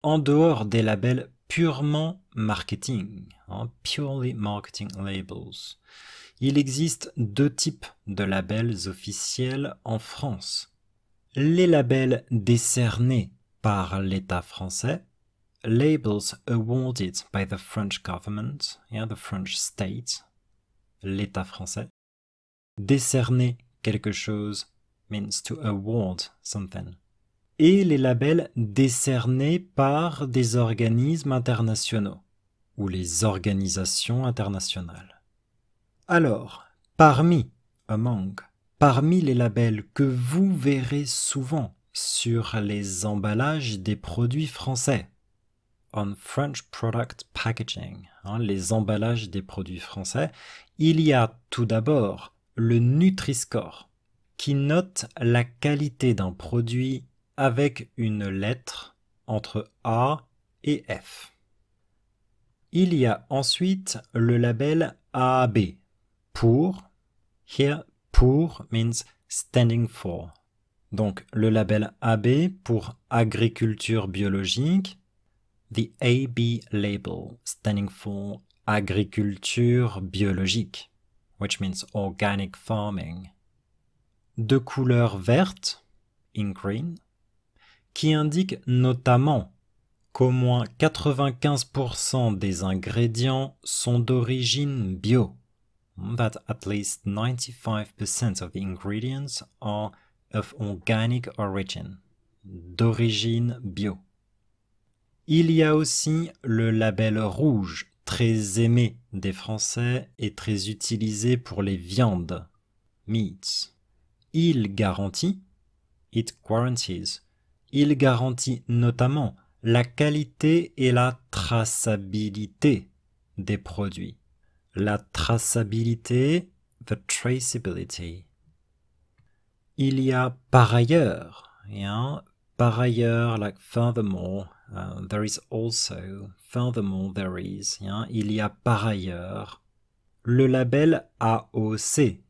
en dehors des labels purement marketing, purely marketing labels, il existe deux types de labels officiels en France. Les labels décernés par l'État français, labels awarded by the French government, the French state, l'État français. Décerner quelque chose means to award something. Et les labels décernés par des organismes internationaux ou les organisations internationales. Alors, parmi, among, parmi les labels que vous verrez souvent sur les emballages des produits français. On French product packaging, les emballages des produits français, il y a tout d'abord le Nutri-Score, qui note la qualité d'un produit avec une lettre entre A et F. Il y a ensuite le label AB, pour, here pour means standing for. Donc le label AB pour agriculture biologique, the AB label standing for agriculture biologique, which means organic farming. De couleur verte, in green, qui indique notamment qu'au moins 95% des ingrédients sont d'origine bio, that at least 95% of the ingredients are of organic origin, d'origine bio. Il y a aussi le label rouge, très aimé des Français et très utilisé pour les viandes, meats. Il garantit, it guarantees, il garantit notamment la qualité et la traçabilité des produits. La traçabilité, the traceability. Il y a par ailleurs, par ailleurs, like furthermore, there is also, furthermore there is, il y a par ailleurs le label AOC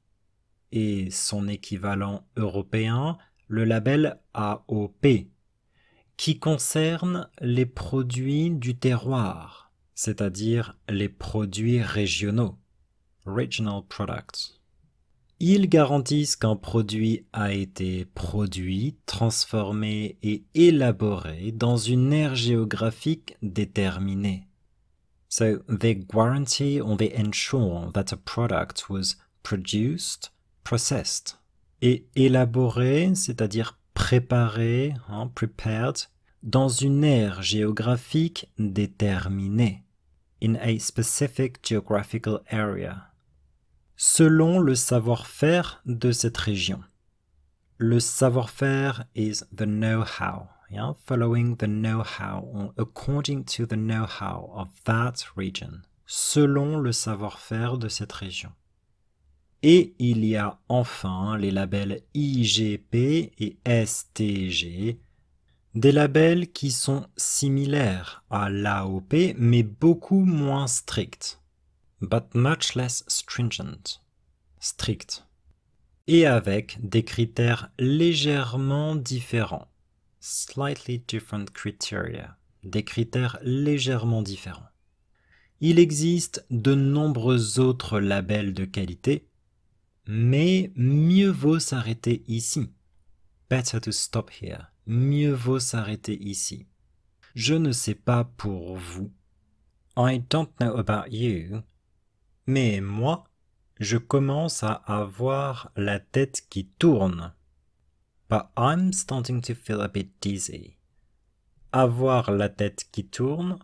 et son équivalent européen, le label AOP, qui concerne les produits du terroir, c'est-à-dire les produits régionaux, regional products. Ils garantissent qu'un produit a été produit, transformé et élaboré dans une aire géographique déterminée. So they guarantee or they ensure that a product was produced, processed, et élaboré, c'est-à-dire préparé, prepared, dans une aire géographique déterminée, in a specific geographical area, selon le savoir-faire de cette région. Le savoir-faire is the know-how, following the know-how, or according to the know-how of that region, selon le savoir-faire de cette région. Et il y a enfin les labels IGP et STG, des labels qui sont similaires à l'AOP mais beaucoup moins stricts, but much less stringent, strict, et avec des critères légèrement différents, slightly different criteria, des critères légèrement différents. Il existe de nombreux autres labels de qualité, mais mieux vaut s'arrêter ici. Better to stop here. Mieux vaut s'arrêter ici. Je ne sais pas pour vous. I don't know about you. Mais moi, je commence à avoir la tête qui tourne. But I'm starting to feel a bit dizzy. Avoir la tête qui tourne,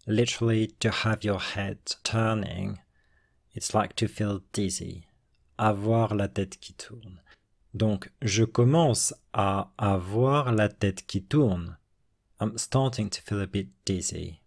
literally to have your head turning. It's like to feel dizzy. Avoir la tête qui tourne. Donc, je commence à avoir la tête qui tourne. I'm starting to feel a bit dizzy.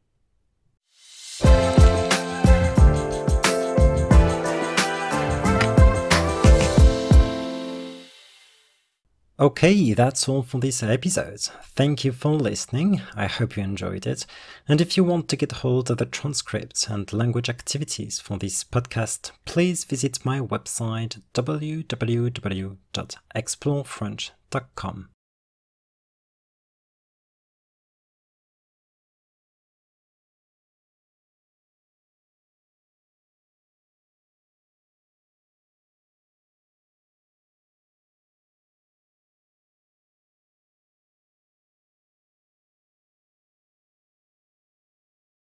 Okay, that's all for this episode. Thank you for listening. I hope you enjoyed it. And if you want to get hold of the transcripts and language activities for this podcast, please visit my website www.explorefrench.com.